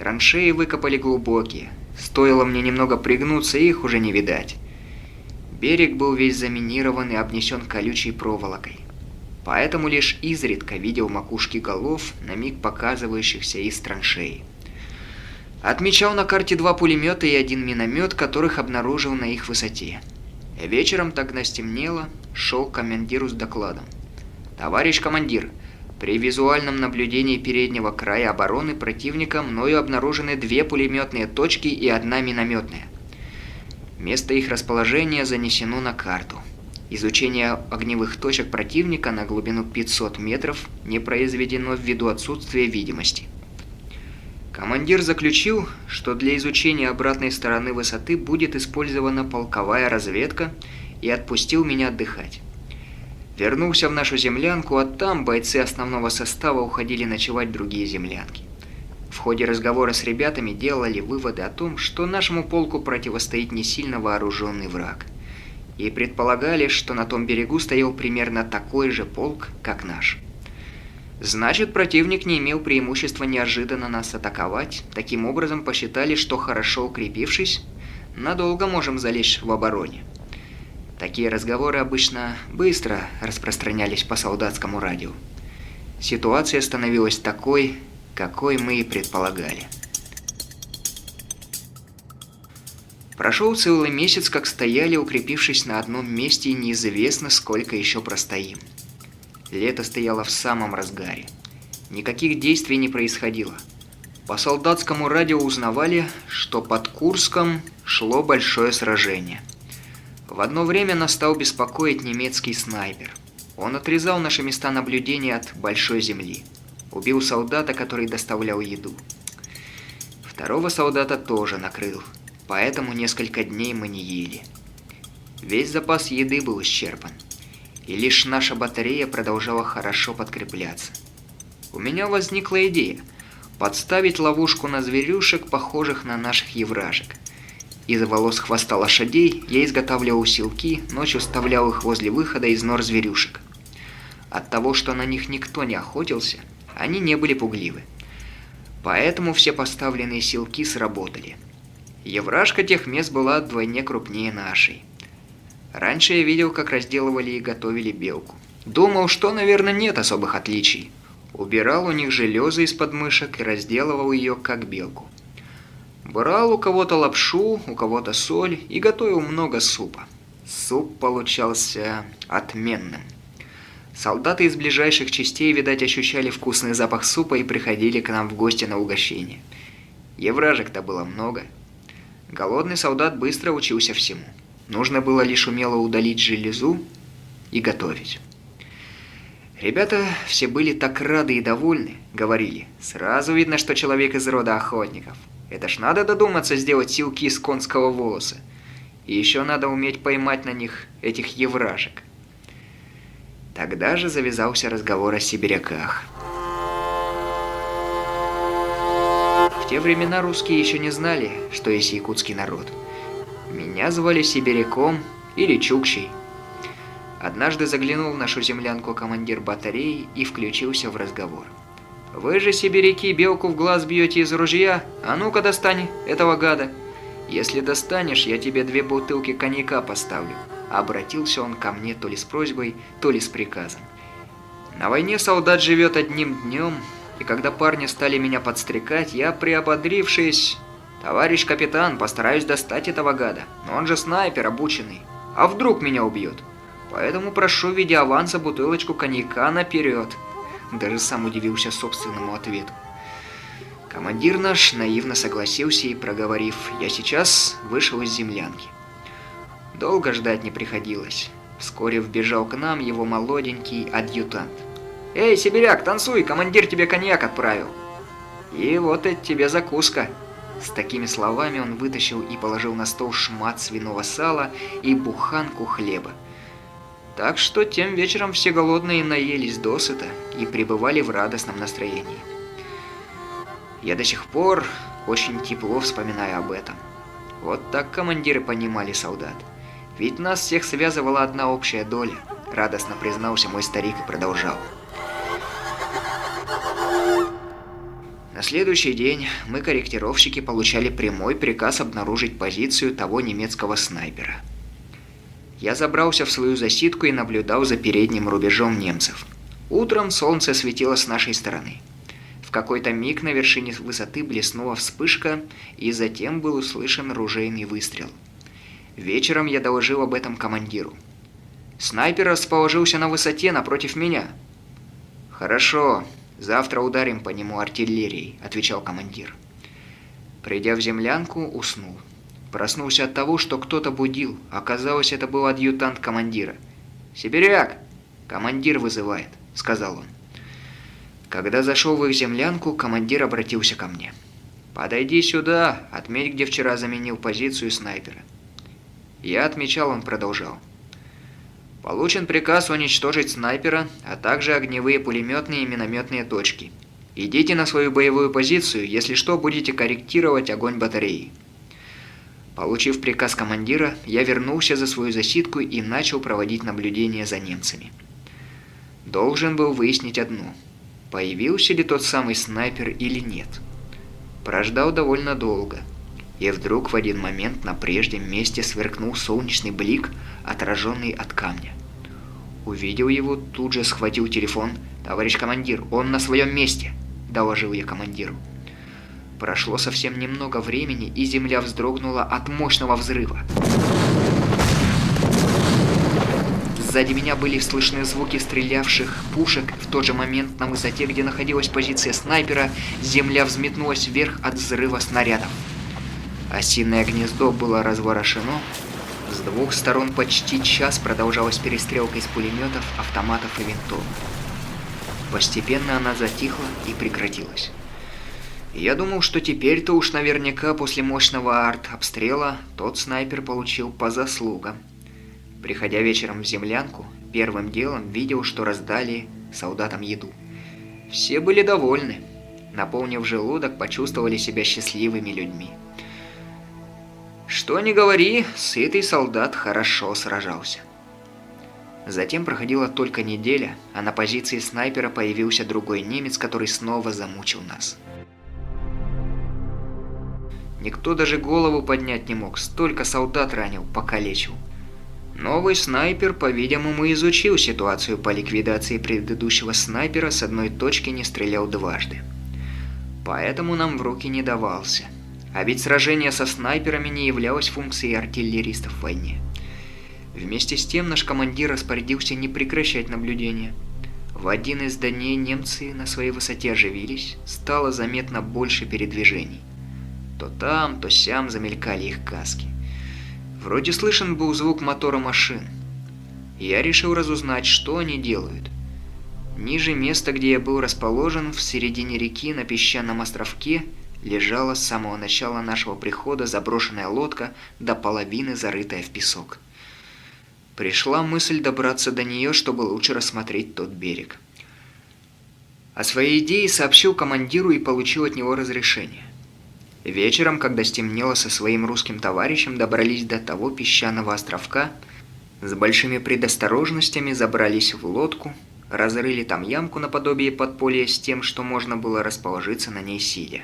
Траншеи выкопали глубокие. Стоило мне немного пригнуться, их уже не видать. Берег был весь заминирован и обнесен колючей проволокой. Поэтому лишь изредка видел макушки голов, на миг показывающихся из траншеи. Отмечал на карте 2 пулемета и 1 миномет, которых обнаружил на их высоте. Вечером, тогда стемнело, шел к командиру с докладом. «Товарищ командир, при визуальном наблюдении переднего края обороны противника мною обнаружены 2 пулеметные точки и 1 минометная. Место их расположения занесено на карту. Изучение огневых точек противника на глубину 500 метров не произведено ввиду отсутствия видимости». Командир заключил, что для изучения обратной стороны высоты будет использована полковая разведка, и отпустил меня отдыхать. Вернулся в нашу землянку, а там бойцы основного состава уходили ночевать в другие землянки. В ходе разговора с ребятами делали выводы о том, что нашему полку противостоит не сильно вооруженный враг. И предполагали, что на том берегу стоял примерно такой же полк, как наш. Значит, противник не имел преимущества неожиданно нас атаковать. Таким образом, посчитали, что хорошо укрепившись, надолго можем залечь в обороне. Такие разговоры обычно быстро распространялись по солдатскому радио. Ситуация становилась такой, какой мы и предполагали. Прошел целый месяц, как стояли, укрепившись на одном месте, и неизвестно, сколько еще простоим. Лето стояло в самом разгаре. Никаких действий не происходило. По солдатскому радио узнавали, что под Курском шло большое сражение. В одно время нас стал беспокоить немецкий снайпер. Он отрезал наши места наблюдения от большой земли. Убил солдата, который доставлял еду. Второго солдата тоже накрыл, поэтому несколько дней мы не ели. Весь запас еды был исчерпан. И лишь наша батарея продолжала хорошо подкрепляться. У меня возникла идея подставить ловушку на зверюшек, похожих на наших евражек. Из волос хвоста лошадей я изготавливал селки, ночью вставлял их возле выхода из нор зверюшек. От того, что на них никто не охотился, они не были пугливы. Поэтому все поставленные селки сработали. Евражка тех мест была вдвойне крупнее нашей. Раньше я видел, как разделывали и готовили белку. Думал, что, наверное, нет особых отличий. Убирал у них железы из подмышек и разделывал ее, как белку. Брал у кого-то лапшу, у кого-то соль и готовил много супа. Суп получался отменным. Солдаты из ближайших частей, видать, ощущали вкусный запах супа и приходили к нам в гости на угощение. Евражек-то было много. Голодный солдат быстро учился всему. Нужно было лишь умело удалить железу и готовить. Ребята все были так рады и довольны, говорили. Сразу видно, что человек из рода охотников. Это ж надо додуматься сделать силки из конского волоса. И еще надо уметь поймать на них этих евражек. Тогда же завязался разговор о сибиряках. В те времена русские еще не знали, что есть якутский народ. Меня звали сибиряком или чукчей. Однажды заглянул в нашу землянку командир батареи и включился в разговор. «Вы же, сибиряки, белку в глаз бьете из ружья? А ну-ка достань этого гада. Если достанешь, я тебе 2 бутылки коньяка поставлю». Обратился он ко мне то ли с просьбой, то ли с приказом. На войне солдат живет одним днем, и когда парни стали меня подстрекать, я, приободрившись... «Товарищ капитан, постараюсь достать этого гада, но он же снайпер обученный. А вдруг меня убьет? Поэтому прошу в виде аванса бутылочку коньяка наперед». Даже сам удивился собственному ответу. Командир наш наивно согласился и, проговорив «я сейчас», вышел из землянки. Долго ждать не приходилось. Вскоре вбежал к нам его молоденький адъютант. «Эй, сибиряк, танцуй, командир тебе коньяк отправил». «И вот это тебе закуска». С такими словами он вытащил и положил на стол шмат свиного сала и буханку хлеба. Так что тем вечером все голодные наелись досыта и пребывали в радостном настроении. Я до сих пор очень тепло вспоминаю об этом. Вот так командиры понимали солдат. Ведь нас всех связывала одна общая доля, радостно признался мой старик и продолжал. На следующий день мы, корректировщики, получали прямой приказ обнаружить позицию того немецкого снайпера. Я забрался в свою засидку и наблюдал за передним рубежом немцев. Утром солнце светило с нашей стороны. В какой-то миг на вершине высоты блеснула вспышка, и затем был услышан ружейный выстрел. Вечером я доложил об этом командиру. Снайпер расположился на высоте напротив меня. «Хорошо, завтра ударим по нему артиллерией», – отвечал командир. Придя в землянку, уснул. Проснулся от того, что кто-то будил. Оказалось, это был адъютант командира. «Сибиряк! Командир вызывает», – сказал он. Когда зашел в их землянку, командир обратился ко мне. «Подойди сюда, отметь, где вчера заменил позицию снайпера». Я отмечал, он продолжал. «Получен приказ уничтожить снайпера, а также огневые пулеметные и минометные точки. Идите на свою боевую позицию, если что, будете корректировать огонь батареи». Получив приказ командира, я вернулся за свою засидку и начал проводить наблюдение за немцами. Должен был выяснить одно: появился ли тот самый снайпер или нет. Прождал довольно долго, и вдруг в один момент на прежнем месте сверкнул солнечный блик, отраженный от камня. Увидел его, тут же схватил телефон. «Товарищ командир, он на своем месте», – доложил я командиру. Прошло совсем немного времени, и земля вздрогнула от мощного взрыва. Сзади меня были слышны звуки стрелявших пушек. В тот же момент на высоте, где находилась позиция снайпера, земля взметнулась вверх от взрыва снарядов. Осиное гнездо было разворошено. С двух сторон почти час продолжалась перестрелка из пулеметов, автоматов и винтовок. Постепенно она затихла и прекратилась. Я думал, что теперь-то уж наверняка после мощного арт-обстрела тот снайпер получил по заслугам. Приходя вечером в землянку, первым делом видел, что раздали солдатам еду. Все были довольны. Наполнив желудок, почувствовали себя счастливыми людьми. Что ни говори, сытый солдат хорошо сражался. Затем проходила только неделя, а на позиции снайпера появился другой немец, который снова замучил нас. Никто даже голову поднять не мог, столько солдат ранил, покалечил. Новый снайпер, по-видимому, изучил ситуацию по ликвидации предыдущего снайпера, с одной точки не стрелял дважды. Поэтому нам в руки не давался. А ведь сражение со снайперами не являлось функцией артиллеристов в войне. Вместе с тем наш командир распорядился не прекращать наблюдение. В один из дней немцы на своей высоте оживились, стало заметно больше передвижений. То там, то сям замелькали их каски. Вроде слышен был звук мотора машин. Я решил разузнать, что они делают. Ниже места, где я был расположен, в середине реки на песчаном островке, лежала с самого начала нашего прихода заброшенная лодка, до половины зарытая в песок. Пришла мысль добраться до нее, чтобы лучше рассмотреть тот берег. О своей идее сообщил командиру и получил от него разрешение. Вечером, когда стемнело, со своим русским товарищем добрались до того песчаного островка, с большими предосторожностями забрались в лодку, разрыли там ямку наподобие подполья с тем, что можно было расположиться на ней сидя.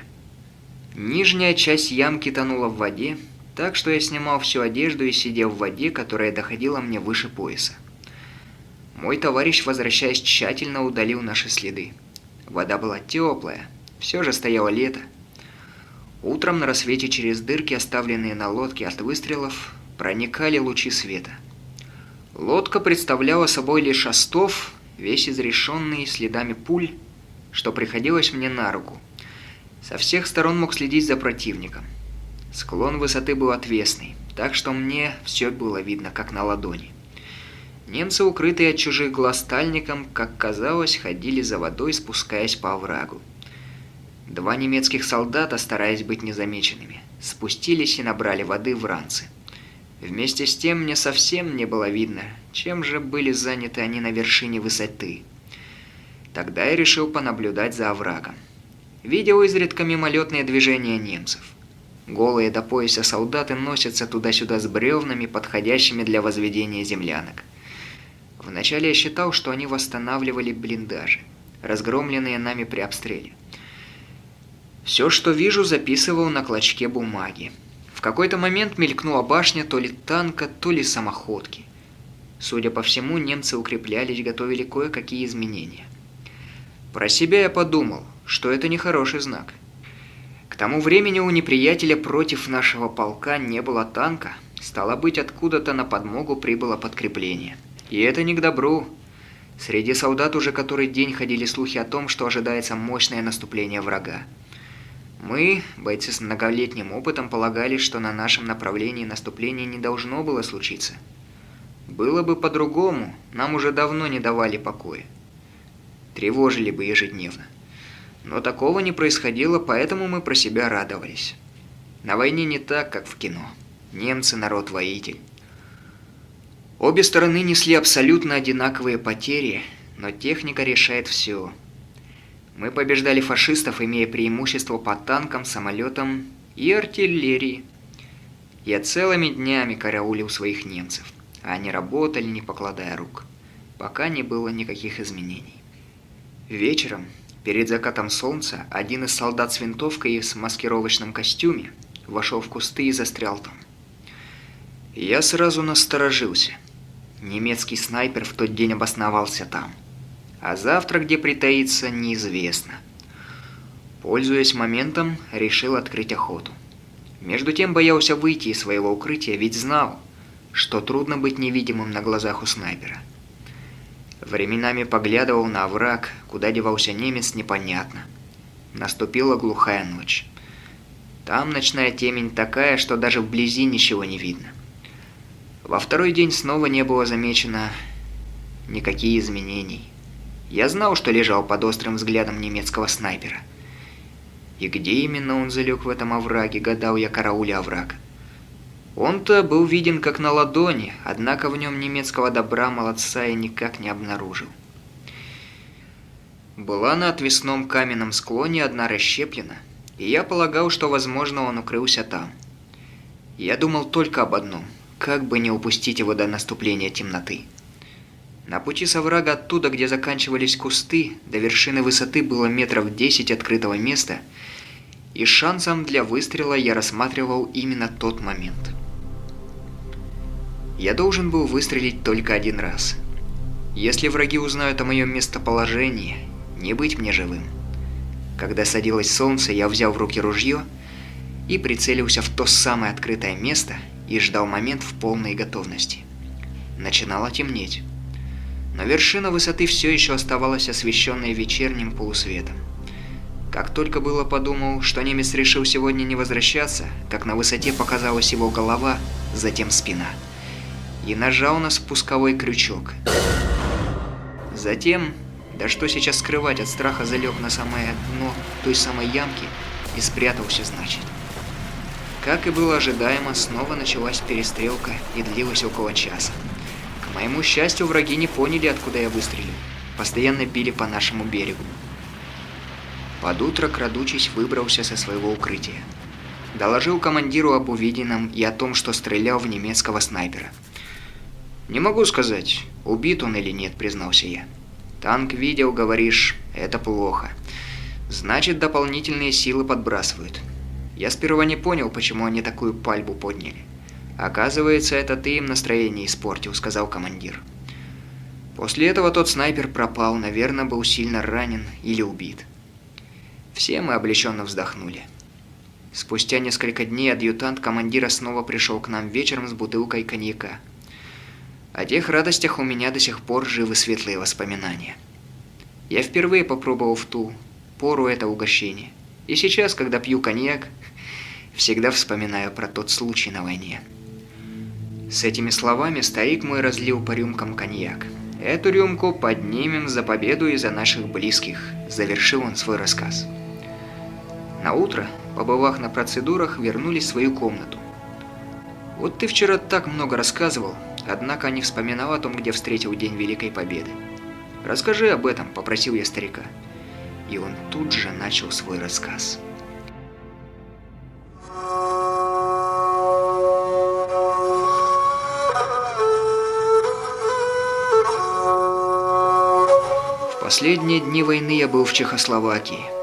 Нижняя часть ямки тонула в воде, так что я снимал всю одежду и сидел в воде, которая доходила мне выше пояса. Мой товарищ, возвращаясь, тщательно удалил наши следы. Вода была теплая, все же стояло лето. Утром на рассвете через дырки, оставленные на лодке от выстрелов, проникали лучи света. Лодка представляла собой лишь остов, весь изрешенный следами пуль, что приходилось мне на руку. Со всех сторон мог следить за противником. Склон высоты был отвесный, так что мне все было видно, как на ладони. Немцы, укрытые от чужих глаз тальником, как казалось, ходили за водой, спускаясь по оврагу. Два немецких солдата, стараясь быть незамеченными, спустились и набрали воды в ранцы. Вместе с тем мне совсем не было видно, чем же были заняты они на вершине высоты. Тогда я решил понаблюдать за оврагом. Видел изредка мимолетные движения немцев. Голые до пояса солдаты носятся туда-сюда с бревнами, подходящими для возведения землянок. Вначале я считал, что они восстанавливали блиндажи, разгромленные нами при обстреле. Все, что вижу, записывал на клочке бумаги. В какой-то момент мелькнула башня то ли танка, то ли самоходки. Судя по всему, немцы укреплялись, готовили кое-какие изменения. Про себя я подумал, что это нехороший знак. К тому времени у неприятеля против нашего полка не было танка, стало быть, откуда-то на подмогу прибыло подкрепление. И это не к добру. Среди солдат уже который день ходили слухи о том, что ожидается мощное наступление врага. Мы, бойцы с многолетним опытом, полагали, что на нашем направлении наступление не должно было случиться. Было бы по-другому, нам уже давно не давали покоя. Тревожили бы ежедневно. Но такого не происходило, поэтому мы про себя радовались. На войне не так, как в кино. Немцы – народ-воитель. Обе стороны несли абсолютно одинаковые потери, но техника решает все. Мы побеждали фашистов, имея преимущество по танкам, самолетам и артиллерии. Я целыми днями караулил своих немцев, а они работали, не покладая рук, пока не было никаких изменений. Вечером, перед закатом солнца, один из солдат с винтовкой и в маскировочном костюме вошел в кусты и застрял там. Я сразу насторожился. Немецкий снайпер в тот день обосновался там. А завтра где притаится, неизвестно. Пользуясь моментом, решил открыть охоту. Между тем боялся выйти из своего укрытия, ведь знал, что трудно быть невидимым на глазах у снайпера. Временами поглядывал на овраг, куда девался немец, непонятно. Наступила глухая ночь. Там ночная темень такая, что даже вблизи ничего не видно. Во второй день снова не было замечено никаких изменений. Я знал, что лежал под острым взглядом немецкого снайпера. И где именно он залег в этом овраге, гадал я, карауля овраг. Он-то был виден как на ладони, однако в нем немецкого добра молодца я никак не обнаружил. Была на отвесном каменном склоне одна расщеплена, и я полагал, что, возможно, он укрылся там. Я думал только об одном – как бы не упустить его до наступления темноты. На пути с оврага оттуда, где заканчивались кусты, до вершины высоты было метров 10 открытого места, и шансом для выстрела я рассматривал именно тот момент. Я должен был выстрелить только один раз. Если враги узнают о моем местоположении, не быть мне живым. Когда садилось солнце, я взял в руки ружье и прицелился в то самое открытое место и ждал момент в полной готовности. Начинало темнеть. Но вершина высоты все еще оставалась освещенной вечерним полусветом. Как только было подумал, что немец решил сегодня не возвращаться, как на высоте показалась его голова, затем спина. И нажал на спусковой крючок. Затем, да что сейчас скрывать, от страха залег на самое дно той самой ямки и спрятался, значит. Как и было ожидаемо, снова началась перестрелка и длилась около часа. К моему счастью, враги не поняли, откуда я выстрелил. Постоянно били по нашему берегу. Под утро, крадучись, выбрался со своего укрытия. Доложил командиру об увиденном и о том, что стрелял в немецкого снайпера. «Не могу сказать, убит он или нет», — признался я. «Танк видел, говоришь, это плохо. Значит, дополнительные силы подбрасывают. Я сперва не понял, почему они такую пальбу подняли. Оказывается, это ты им настроение испортил», — сказал командир. После этого тот снайпер пропал, наверное, был сильно ранен или убит. Все мы облегченно вздохнули. Спустя несколько дней адъютант командира снова пришел к нам вечером с бутылкой коньяка. О тех радостях у меня до сих пор живы светлые воспоминания. Я впервые попробовал в ту пору это угощение. И сейчас, когда пью коньяк, всегда вспоминаю про тот случай на войне. С этими словами старик мой разлил по рюмкам коньяк. «Эту рюмку поднимем за победу и за наших близких», – завершил он свой рассказ. Наутро, побывав на процедурах, вернулись в свою комнату. «Вот ты вчера так много рассказывал, однако не вспоминал о том, где встретил День Великой Победы. Расскажи об этом», – попросил я старика. И он тут же начал свой рассказ. В последние дни войны я был в Чехословакии.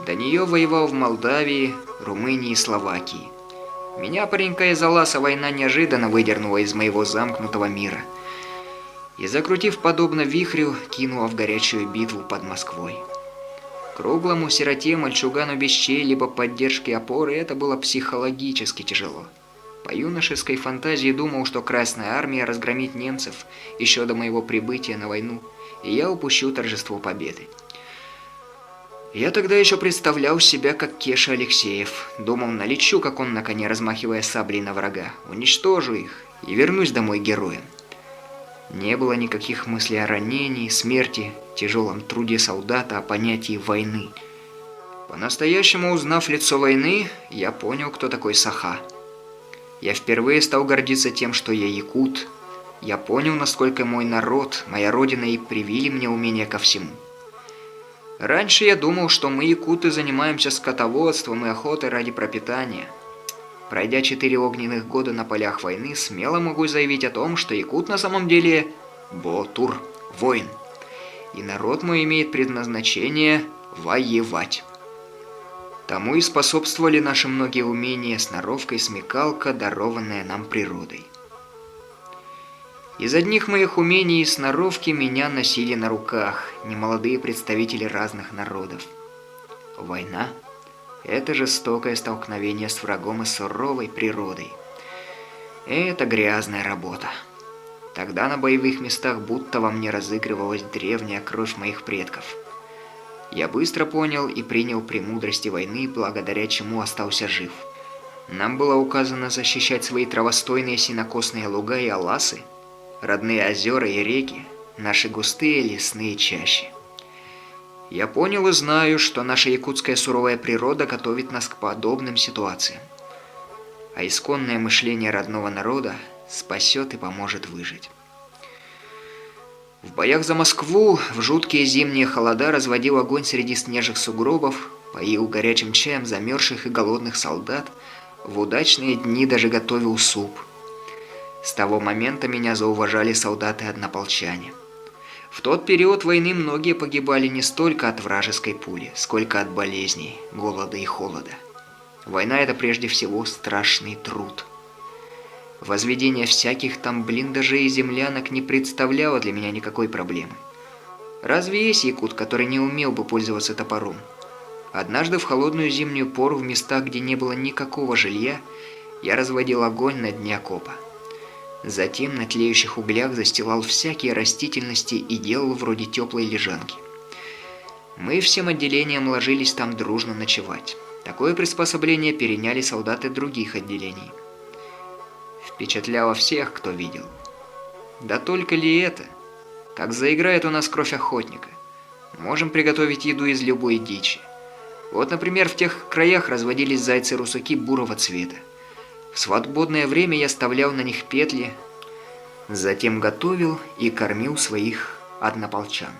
Да нее воевал в Молдавии, Румынии и Словакии. Меня, паренька из Аласа, война неожиданно выдернула из моего замкнутого мира и, закрутив подобно вихрю, кинула в горячую битву под Москвой. Круглому сироте, мальчугану без чьей-либо поддержки и опоры это было психологически тяжело. По юношеской фантазии думал, что Красная Армия разгромит немцев еще до моего прибытия на войну, и я упущу торжество победы. Я тогда еще представлял себя как Кеша Алексеев. Думал, налечу, как он на коне, размахивая саблей на врага, уничтожу их и вернусь домой героем. Не было никаких мыслей о ранении, смерти, тяжелом труде солдата, о понятии войны. По-настоящему узнав лицо войны, я понял, кто такой Саха. Я впервые стал гордиться тем, что я якут. Я понял, насколько мой народ, моя родина и привили мне умение ко всему. Раньше я думал, что мы, якуты, занимаемся скотоводством и охотой ради пропитания. Пройдя 4 огненных года на полях войны, смело могу заявить о том, что якут на самом деле ботур, воин. И народ мой имеет предназначение воевать. Тому и способствовали наши многие умения, сноровка и смекалка, дарованная нам природой. Из одних моих умений и сноровки меня носили на руках немолодые представители разных народов. Война – это жестокое столкновение с врагом и суровой природой. Это грязная работа. Тогда на боевых местах будто во мне разыгрывалась древняя кровь моих предков. Я быстро понял и принял премудрости войны, благодаря чему остался жив. Нам было указано защищать свои травостойные сенокосные луга и аласы, родные озера и реки, наши густые лесные чащи. Я понял и знаю, что наша якутская суровая природа готовит нас к подобным ситуациям. А исконное мышление родного народа спасет и поможет выжить. В боях за Москву в жуткие зимние холода разводил огонь среди снежных сугробов, поил горячим чаем замерзших и голодных солдат, в удачные дни даже готовил суп. С того момента меня зауважали солдаты-однополчане. В тот период войны многие погибали не столько от вражеской пули, сколько от болезней, голода и холода. Война – это прежде всего страшный труд. Возведение всяких там блиндажей и землянок не представляло для меня никакой проблемы. Разве есть якут, который не умел бы пользоваться топором? Однажды в холодную зимнюю пору в местах, где не было никакого жилья, я разводил огонь на дне окопа. Затем на тлеющих углях застилал всякие растительности и делал вроде теплой лежанки. Мы всем отделением ложились там дружно ночевать. Такое приспособление переняли солдаты других отделений. Впечатляло всех, кто видел. Да только ли это? Как заиграет у нас кровь охотника. Можем приготовить еду из любой дичи. Вот, например, в тех краях разводились зайцы-русаки бурого цвета. В свободное время я вставлял на них петли, затем готовил и кормил своих однополчан.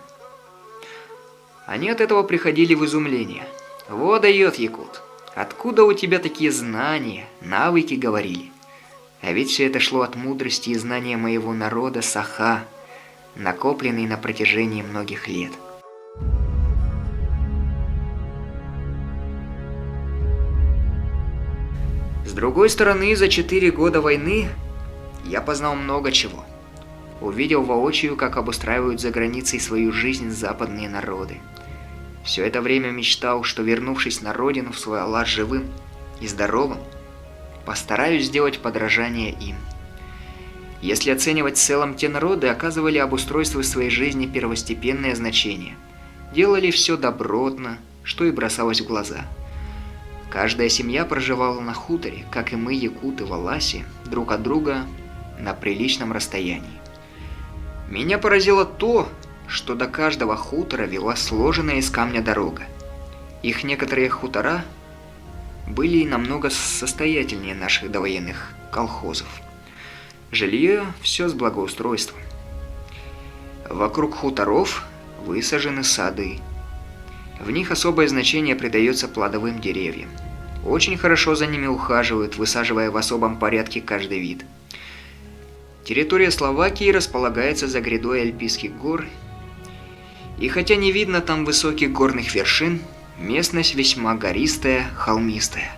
Они от этого приходили в изумление. «Вот дает якут! Откуда у тебя такие знания, навыки?» — говорили. А ведь все это шло от мудрости и знания моего народа Саха, накопленный на протяжении многих лет. С другой стороны, за 4 года войны я познал много чего. Увидел воочию, как обустраивают за границей свою жизнь западные народы. Все это время мечтал, что, вернувшись на родину в свой Алаш живым и здоровым, постараюсь сделать подражание им. Если оценивать в целом, те народы оказывали обустройству своей жизни первостепенное значение. Делали все добротно, что и бросалось в глаза. Каждая семья проживала на хуторе, как и мы, якуты, в Аласе, друг от друга на приличном расстоянии. Меня поразило то, что до каждого хутора вела сложенная из камня дорога. Их некоторые хутора были намного состоятельнее наших довоенных колхозов. Жилье все с благоустройством. Вокруг хуторов высажены сады. В них особое значение придается плодовым деревьям. Очень хорошо за ними ухаживают, высаживая в особом порядке каждый вид. Территория Словакии располагается за грядой Альпийских гор, и хотя не видно там высоких горных вершин, Местность весьма гористая, холмистая.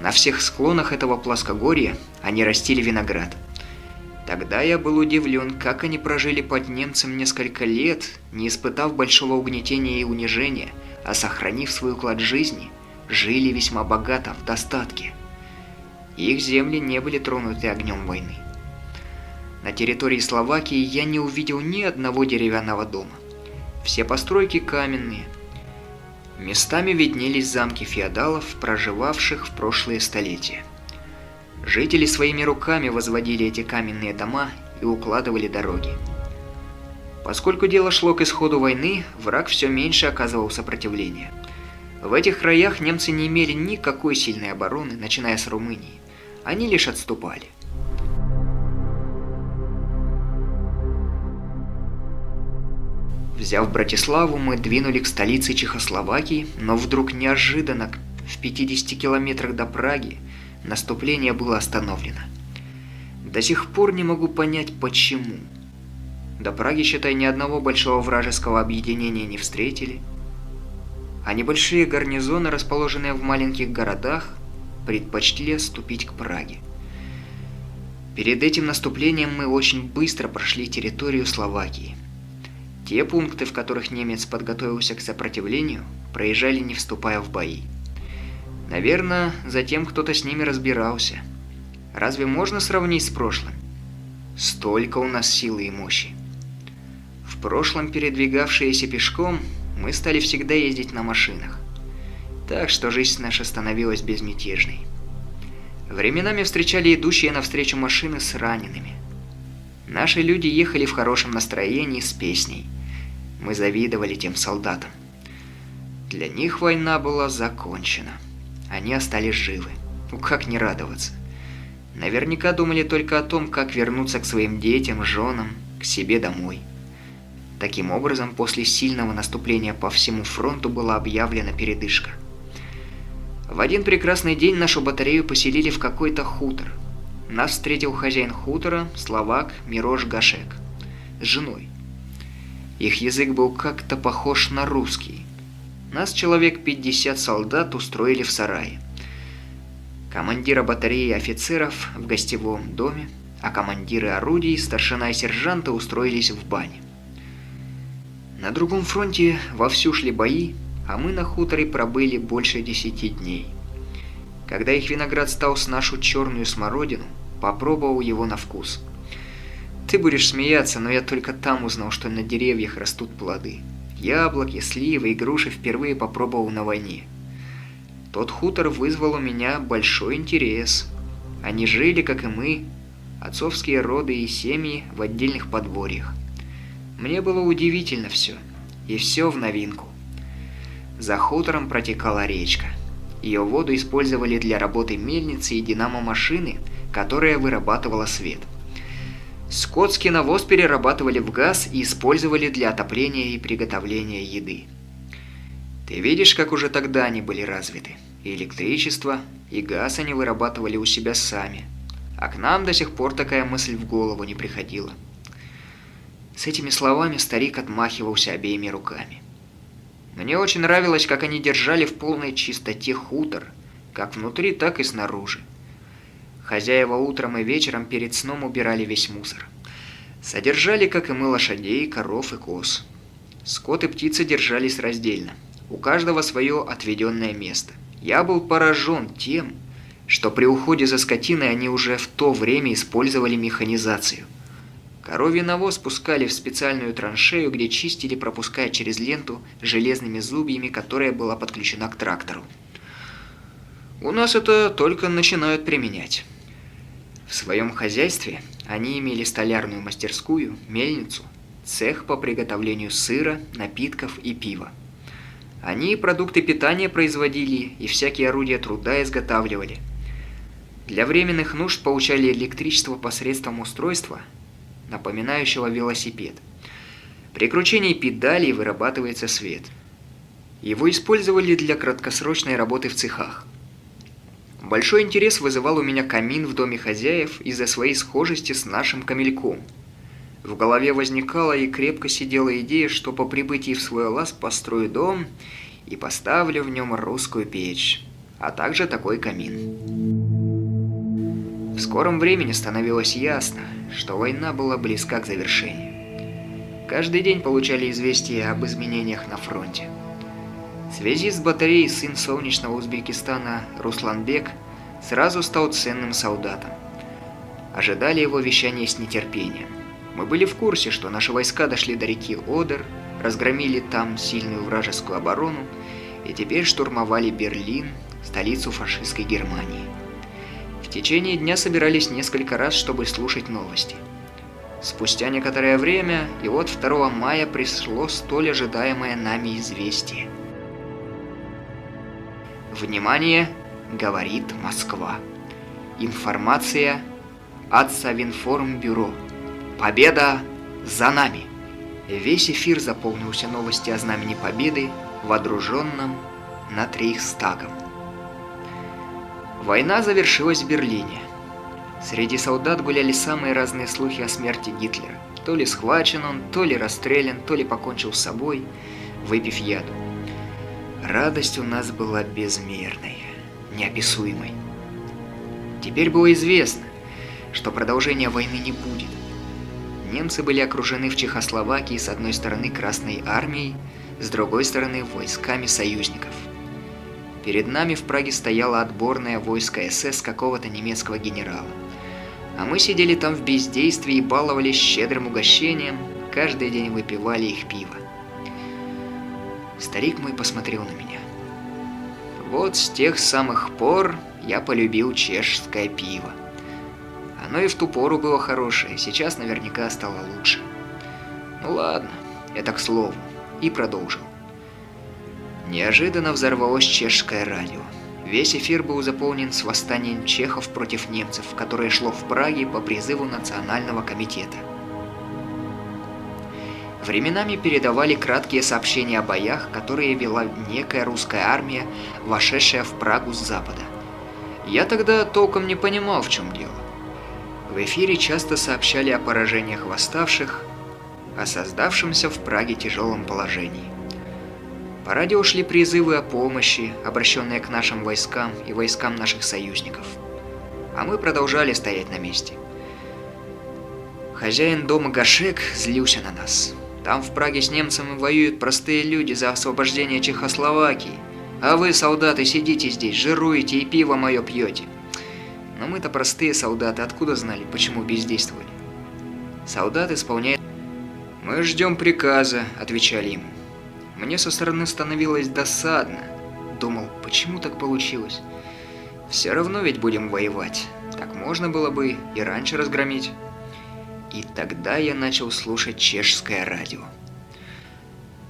На всех склонах этого плоскогорья они растили виноград. Тогда я был удивлен, как они прожили под немцем несколько лет, не испытав большого угнетения и унижения, а сохранив свой уклад жизни, жили весьма богато, в достатке. Их земли не были тронуты огнем войны. На территории Словакии я не увидел ни одного деревянного дома. Все постройки каменные. Местами виднелись замки феодалов, проживавших в прошлые столетия. Жители своими руками возводили эти каменные дома и укладывали дороги. Поскольку дело шло к исходу войны, враг все меньше оказывал сопротивление. В этих краях немцы не имели никакой сильной обороны, начиная с Румынии. Они лишь отступали. Взяв Братиславу, мы двинули к столице Чехословакии, но вдруг неожиданно, в 50 километрах до Праги, наступление было остановлено. До сих пор не могу понять, почему. До Праги, считай, ни одного большого вражеского объединения не встретили, а небольшие гарнизоны, расположенные в маленьких городах, предпочли отступить к Праге. Перед этим наступлением мы очень быстро прошли территорию Словакии. Те пункты, в которых немец подготовился к сопротивлению, проезжали, не вступая в бои. Наверное, затем кто-то с ними разбирался. Разве можно сравнить с прошлым? Столько у нас силы и мощи. В прошлом, передвигавшиеся пешком, мы стали всегда ездить на машинах. Так что жизнь наша становилась безмятежной. Временами встречали идущие навстречу машины с ранеными. Наши люди ехали в хорошем настроении с песней. Мы завидовали тем солдатам. Для них война была закончена. Они остались живы. Ну как не радоваться? Наверняка думали только о том, как вернуться к своим детям, женам, к себе домой. Таким образом, после сильного наступления по всему фронту была объявлена передышка. В один прекрасный день нашу батарею поселили в какой-то хутор. Нас встретил хозяин хутора, словак Мирош Гашек, с женой. Их язык был как-то похож на русский. Нас человек 50 солдат устроили в сарае. Командира батареи и офицеров в гостевом доме, а командиры орудий, старшина и сержанты устроились в бане. На другом фронте вовсю шли бои, а мы на хуторе пробыли больше 10 дней. Когда их виноград стал с нашу черную смородину, попробовал его на вкус. Ты будешь смеяться, но я только там узнал, что на деревьях растут плоды. Яблоки, сливы и груши впервые попробовал на войне. Тот хутор вызвал у меня большой интерес. Они жили, как и мы, отцовские роды и семьи в отдельных подворьях. Мне было удивительно все, и все в новинку. За хутором протекала речка. Ее воду использовали для работы мельницы и динамо-машины, которая вырабатывала свет. Скотский навоз перерабатывали в газ и использовали для отопления и приготовления еды. Ты видишь, как уже тогда они были развиты. И электричество, и газ они вырабатывали у себя сами. А к нам до сих пор такая мысль в голову не приходила. С этими словами старик отмахивался обеими руками. Мне очень нравилось, как они держали в полной чистоте хутор, как внутри, так и снаружи. Хозяева утром и вечером перед сном убирали весь мусор. Содержали, как и мы, лошадей, коров и коз. Скот и птицы держались раздельно. У каждого свое отведенное место. Я был поражен тем, что при уходе за скотиной они уже в то время использовали механизацию. Коровий навоз пускали в специальную траншею, где чистили, пропуская через ленту железными зубьями, которая была подключена к трактору. У нас это только начинают применять. В своем хозяйстве они имели столярную мастерскую, мельницу, цех по приготовлению сыра, напитков и пива. Они продукты питания производили и всякие орудия труда изготавливали. Для временных нужд получали электричество посредством устройства, напоминающего велосипед. При кручении педалей вырабатывается свет. Его использовали для краткосрочной работы в цехах. Большой интерес вызывал у меня камин в доме хозяев из-за своей схожести с нашим камельком. В голове возникала и крепко сидела идея, что по прибытии в свой лаз построю дом и поставлю в нем русскую печь, а также такой камин. В скором времени становилось ясно, что война была близка к завершению. Каждый день получали известия об изменениях на фронте. Связист батареи, сын солнечного Узбекистана Русланбек, сразу стал ценным солдатом. Ожидали его вещания с нетерпением. Мы были в курсе, что наши войска дошли до реки Одер, разгромили там сильную вражескую оборону и теперь штурмовали Берлин, столицу фашистской Германии. В течение дня собирались несколько раз, чтобы слушать новости. Спустя некоторое время, и вот 2 мая пришло столь ожидаемое нами известие. Внимание, говорит Москва. Информация от Совинформбюро. Победа за нами. Весь эфир заполнился новости о знамени победы, водруженном над Рейхстагом. Война завершилась в Берлине. Среди солдат гуляли самые разные слухи о смерти Гитлера. То ли схвачен он, то ли расстрелян, то ли покончил с собой, выпив яду. Радость у нас была безмерной, неописуемой. Теперь было известно, что продолжения войны не будет. Немцы были окружены в Чехословакии с одной стороны Красной армией, с другой стороны войсками союзников. Перед нами в Праге стояло отборное войско СС какого-то немецкого генерала. А мы сидели там в бездействии и баловались щедрым угощением, каждый день выпивали их пиво. Старик мой посмотрел на меня. Вот с тех самых пор я полюбил чешское пиво. Оно и в ту пору было хорошее, сейчас наверняка стало лучше. Ну ладно, это к слову. И продолжил. Неожиданно взорвалось чешское радио. Весь эфир был заполнен с восстанием чехов против немцев, которое шло в Праге по призыву Национального комитета. Временами передавали краткие сообщения о боях, которые вела некая русская армия, вошедшая в Прагу с запада. Я тогда толком не понимал, в чем дело. В эфире часто сообщали о поражениях восставших, о создавшемся в Праге тяжелом положении. По радио шли призывы о помощи, обращенные к нашим войскам и войскам наших союзников. А мы продолжали стоять на месте. Хозяин дома Гашек злился на нас. Там в Праге с немцами воюют простые люди за освобождение Чехословакии, а вы, солдаты, сидите здесь, жируете и пиво мое пьете. Но мы-то простые солдаты, откуда знали, почему бездействовали? Солдат исполняет... «Мы ждем приказа», — отвечали ему. Мне со стороны становилось досадно. Думал, почему так получилось? Все равно ведь будем воевать. Так можно было бы и раньше разгромить. И тогда я начал слушать чешское радио.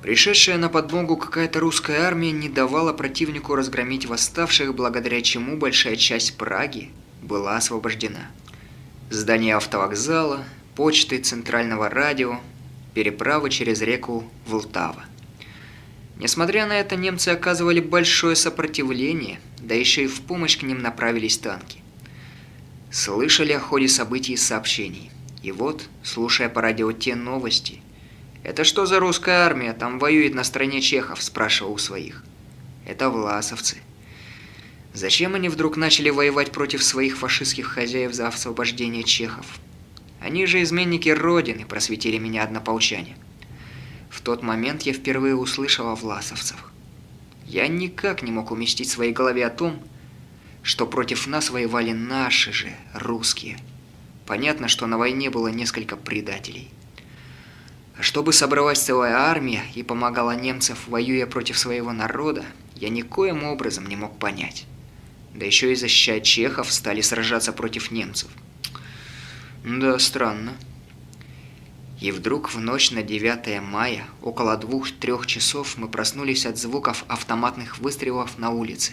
Пришедшая на подмогу какая-то русская армия не давала противнику разгромить восставших, благодаря чему большая часть Праги была освобождена. Здания автовокзала, почты, центрального радио, переправы через реку Влтава. Несмотря на это, немцы оказывали большое сопротивление, да еще и в помощь к ним направились танки. Слышали о ходе событий и сообщений. И вот, слушая по радио те новости, «Это что за русская армия там воюет на стороне чехов?» – спрашивал у своих. «Это власовцы». Зачем они вдруг начали воевать против своих фашистских хозяев за освобождение чехов? Они же изменники Родины, просветили меня однополчане. В тот момент я впервые услышал о власовцах. Я никак не мог уместить в своей голове о том, что против нас воевали наши же, русские. Понятно, что на войне было несколько предателей. А чтобы собралась целая армия и помогала немцев, воюя против своего народа, я никоим образом не мог понять. Да еще и защищая чехов, стали сражаться против немцев. Да, странно. И вдруг в ночь на 9 мая, около 2-3 часов, мы проснулись от звуков автоматных выстрелов на улице.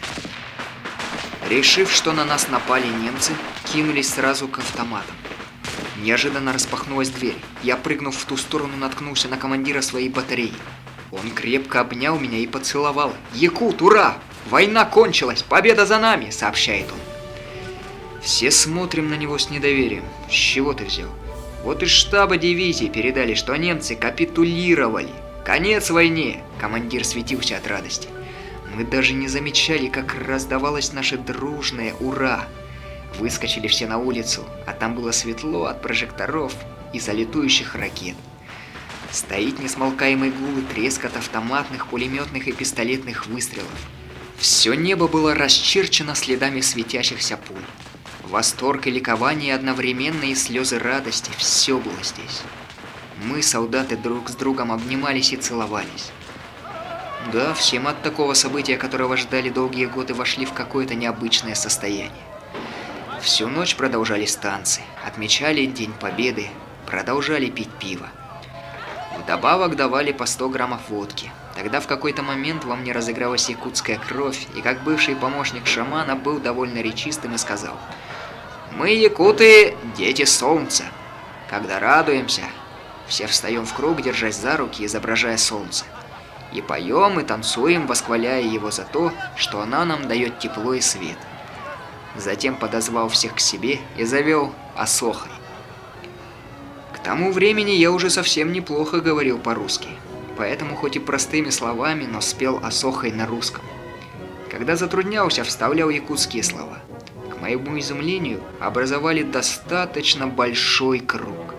Решив, что на нас напали немцы, кинулись сразу к автоматам. Неожиданно распахнулась дверь. Я, прыгнув в ту сторону, наткнулся на командира своей батареи. Он крепко обнял меня и поцеловал. «Якут, ура! Война кончилась! Победа за нами!» – сообщает он. Все смотрим на него с недоверием. С чего ты взял? Вот из штаба дивизии передали, что немцы капитулировали. Конец войне! Командир светился от радости. Мы даже не замечали, как раздавалось наше дружное «Ура!». Выскочили все на улицу, а там было светло от прожекторов и залетующих ракет. Стоит несмолкаемый гул и треск от автоматных, пулеметных и пистолетных выстрелов. Все небо было расчерчено следами светящихся пуль. Восторг и ликование одновременно и слезы радости – все было здесь. Мы, солдаты, друг с другом обнимались и целовались. Да, все мы от такого события, которого ждали долгие годы, вошли в какое-то необычное состояние. Всю ночь продолжались танцы, отмечали День Победы, продолжали пить пиво. Вдобавок давали по 100 граммов водки. Тогда в какой-то момент во мне разыгралась якутская кровь, и как бывший помощник шамана был довольно речистым и сказал: «Мы, якуты, дети солнца. Когда радуемся, все встаем в круг, держась за руки, изображая солнце. И поем, и танцуем, восхваляя его за то, что она нам дает тепло и свет». Затем подозвал всех к себе и завел Асохой. К тому времени я уже совсем неплохо говорил по-русски, поэтому хоть и простыми словами, но спел Асохой на русском. Когда затруднялся, вставлял якутские слова. К моему изумлению, образовали достаточно большой круг.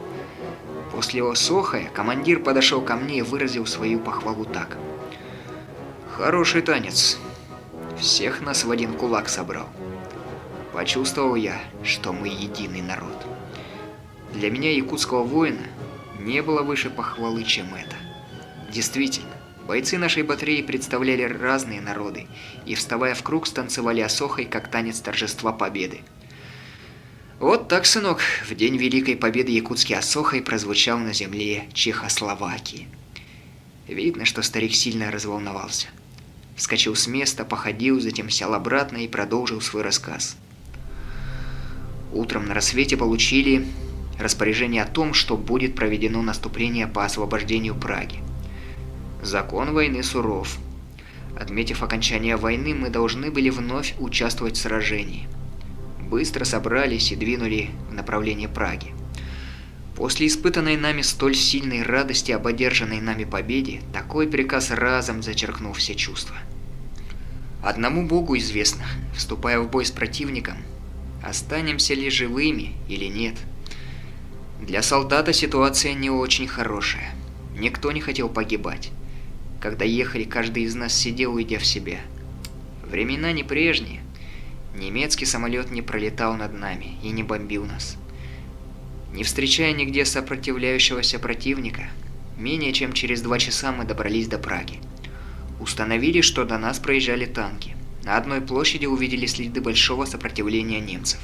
После Асохая командир подошел ко мне и выразил свою похвалу так: «Хороший танец. Всех нас в один кулак собрал». Почувствовал я, что мы единый народ. Для меня, якутского воина, не было выше похвалы, чем это. Действительно, бойцы нашей батареи представляли разные народы и, вставая в круг, станцевали Асохой, как танец торжества победы. Вот так, сынок, в день Великой Победы якутский Асохой прозвучал на земле Чехословакии. Видно, что старик сильно разволновался. Вскочил с места, походил, затем сел обратно и продолжил свой рассказ. Утром на рассвете получили распоряжение о том, что будет проведено наступление по освобождению Праги. Закон войны суров. Отметив окончание войны, мы должны были вновь участвовать в сражении. Быстро собрались и двинули в направлении Праги. После испытанной нами столь сильной радости об одержанной нами победе, такой приказ разом зачеркнул все чувства. Одному Богу известно, вступая в бой с противником, останемся ли живыми или нет. Для солдата ситуация не очень хорошая. Никто не хотел погибать. Когда ехали, каждый из нас сидел, уйдя в себя. Времена не прежние. Немецкий самолет не пролетал над нами и не бомбил нас. Не встречая нигде сопротивляющегося противника, менее чем через 2 часа мы добрались до Праги. Установили, что до нас проезжали танки. На одной площади увидели следы большого сопротивления немцев.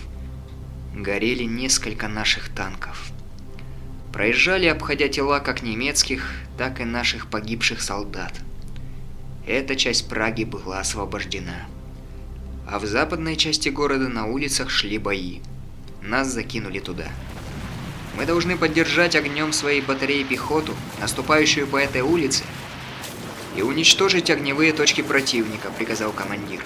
Горели несколько наших танков. Проезжали, обходя тела как немецких, так и наших погибших солдат. Эта часть Праги была освобождена. А в западной части города на улицах шли бои. Нас закинули туда. Мы должны поддержать огнем своей батареи пехоту, наступающую по этой улице, и уничтожить огневые точки противника, приказал командир.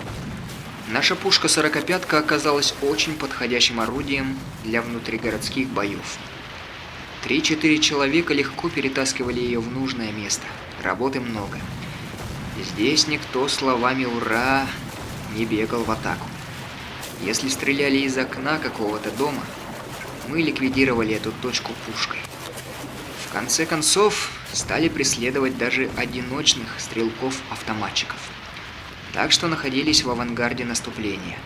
Наша пушка 45-ка оказалась очень подходящим орудием для внутригородских боев. 3-4 человека легко перетаскивали ее в нужное место. Работы много. Здесь никто словами «Ура!» не бегал в атаку. Если стреляли из окна какого-то дома, мы ликвидировали эту точку пушкой. В конце концов, стали преследовать даже одиночных стрелков-автоматчиков. Так что находились в авангарде наступления.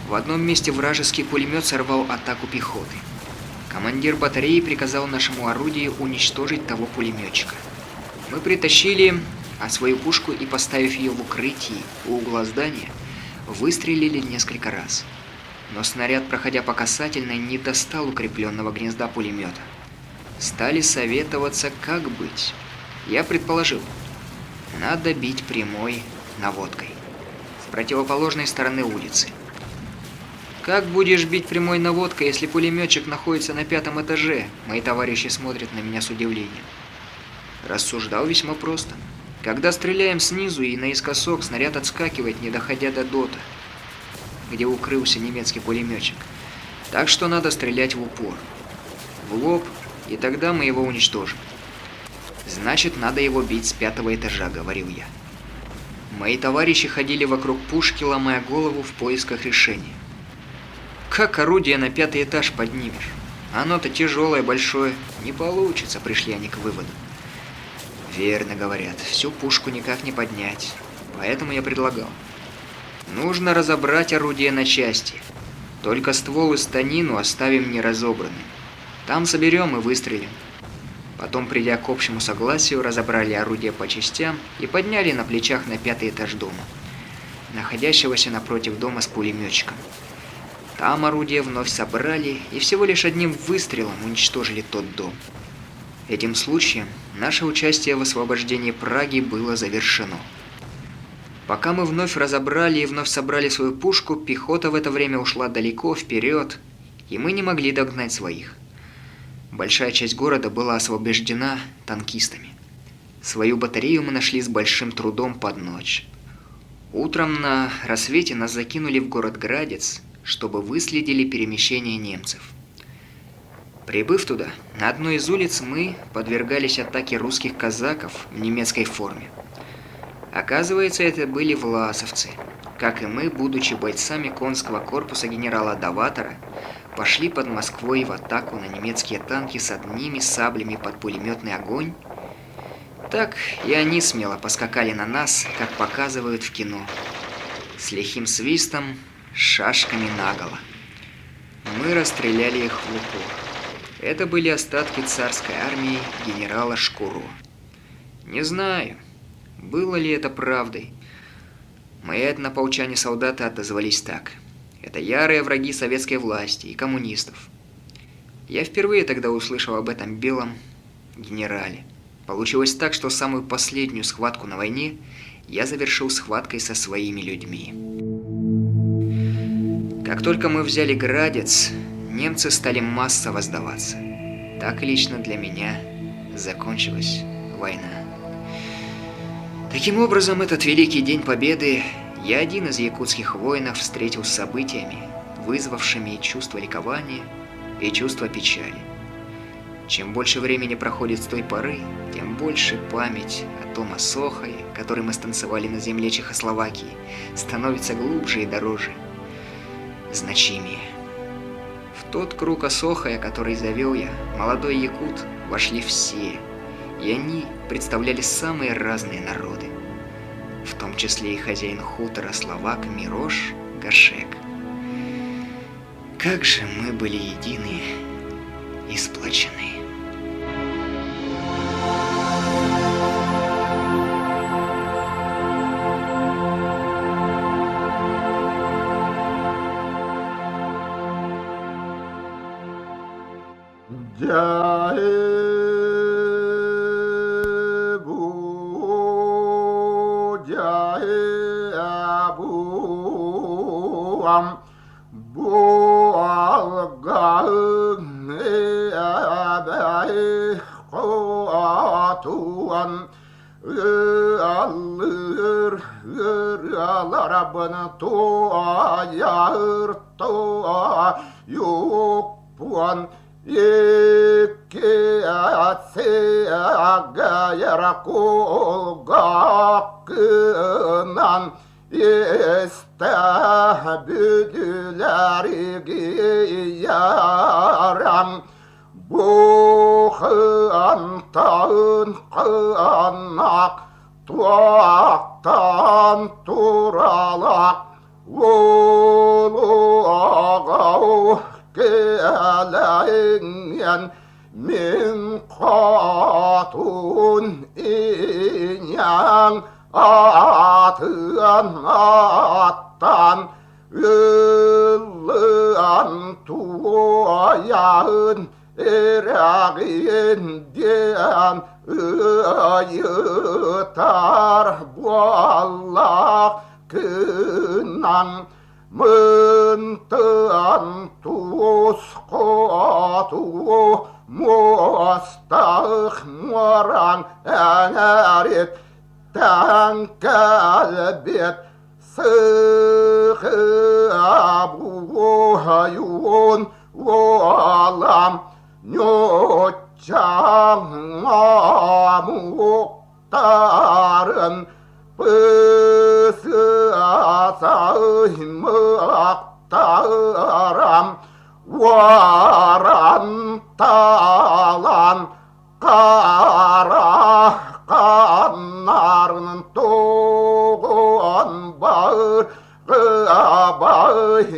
В одном месте вражеский пулемет сорвал атаку пехоты. Командир батареи приказал нашему орудию уничтожить того пулеметчика. Мы притащили свою пушку и, поставив ее в укрытии у угла здания, выстрелили несколько раз. Но снаряд, проходя по касательной, не достал укрепленного гнезда пулемета. Стали советоваться, как быть. Я предположил, надо бить прямой наводкой с противоположной стороны улицы. Как будешь бить прямой наводкой, если пулеметчик находится на 5-м этаже? Мои товарищи смотрят на меня с удивлением. Рассуждал весьма просто. Когда стреляем снизу и наискосок, снаряд отскакивает, не доходя до дота, где укрылся немецкий пулеметчик. Так что надо стрелять в упор, в лоб, и тогда мы его уничтожим. Значит, надо его бить с 5-го этажа, говорил я. Мои товарищи ходили вокруг пушки, ломая голову в поисках решения. Как орудие на 5-й этаж поднимешь? Оно-то тяжелое, большое. Не получится, пришли они к выводу. Верно говорят, всю пушку никак не поднять. Поэтому я предлагал. Нужно разобрать орудие на части. Только ствол и станину оставим неразобранным. Там соберем и выстрелим. Потом, придя к общему согласию, разобрали орудие по частям и подняли на плечах на 5-й этаж дома, находящегося напротив дома с пулеметчиком. Там орудие вновь собрали и всего лишь одним выстрелом уничтожили тот дом. Этим случаем наше участие в освобождении Праги было завершено. Пока мы вновь разобрали и вновь собрали свою пушку, пехота в это время ушла далеко вперед, и мы не могли догнать своих. Большая часть города была освобождена танкистами. Свою батарею мы нашли с большим трудом под ночь. Утром на рассвете нас закинули в город Градец, чтобы выследили перемещение немцев. Прибыв туда, на одной из улиц мы подвергались атаке русских казаков в немецкой форме. Оказывается, это были власовцы. Как и мы, будучи бойцами конского корпуса генерала Даватора, пошли под Москвой в атаку на немецкие танки с одними саблями под пулеметный огонь. Так и они смело поскакали на нас, как показывают в кино, с лихим свистом, шашками наголо. Мы расстреляли их в упор. Это были остатки царской армии генерала Шкуро. Не знаю, было ли это правдой. Мои однополчане солдаты отозвались так. Это ярые враги советской власти и коммунистов. Я впервые тогда услышал об этом белом генерале. Получилось так, что самую последнюю схватку на войне я завершил схваткой со своими людьми. Как только мы взяли Градец, немцы стали массово сдаваться. Так лично для меня закончилась война. Таким образом, этот великий день победы я один из якутских воинов встретил с событиями, вызвавшими и чувство ликования, и чувство печали. Чем больше времени проходит с той поры, тем больше память о том Осохое, который мы станцевали на земле Чехословакии, становится глубже и дороже, значимее. В тот круг Осохая, который завел я, молодой якут, вошли все, и они представляли самые разные народы, в том числе и хозяин хутора словак Мирош Гашек. Как же мы были едины и сплочены. Пысасаймақтарам варанталан қара қанарын тоғын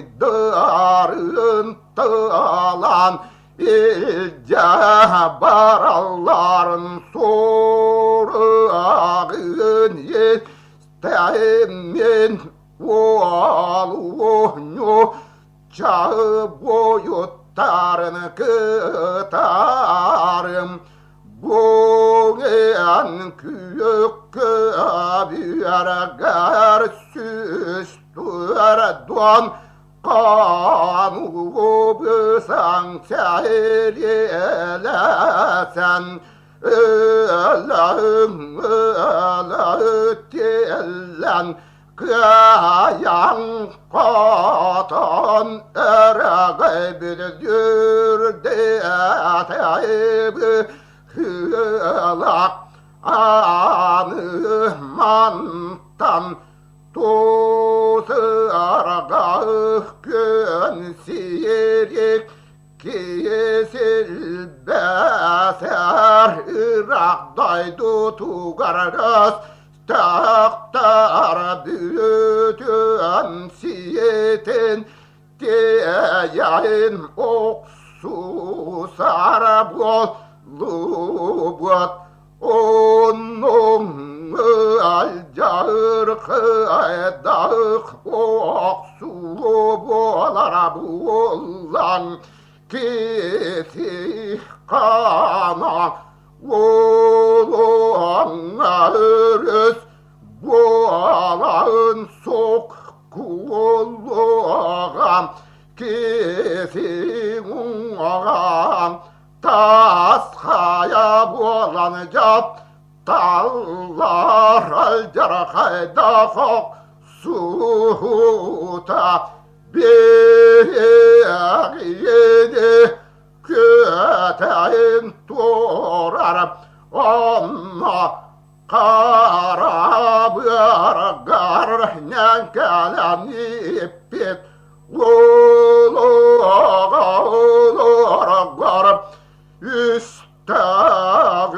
байдарын талан елде бараларын сорағын естәймен олуны чағы бойыттарын кытарым Боген күйекке бүйәргәр сүстір дон қану бұсаң сәйеләсән өтелән каяң қатын әрәғай білдірді әтәйбі Hılak anımantan Tozargağ gün sirik Kesil bəsər Irakdaydı tuğarız Taktar bütün siyetin Deyin oksusar bol Lubot onun alcar kıydağ oksu bolara bulan kiti kana olana örüs boğalağın sok kulluğam kiti uğam Tasxaya bolanacak tallar alcar kayda fok suta beğiyedi köteğin torar ama karabırgar nenkalan ipit olur Üstağıl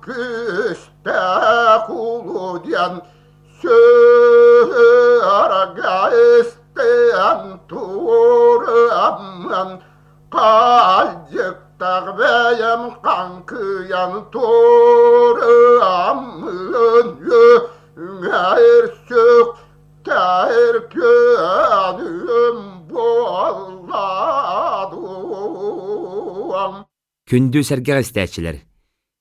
küstağ uluyan Sörga isteyen tuğramın Kalcıktağ beyim kankıyan tuğramın Yünger sök terkönüm bolladım Күнді сәрге істәчілер.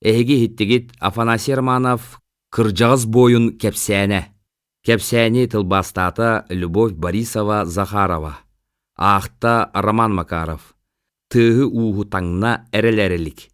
Әйгі хиттігіт Афанасий Романов «Кыржағыз бойын кепсәне». Кепсәне тылбастаты Любовь Борисова Захарова. Ақта Роман Макаров. Тығы уғы таңна әрелерілік.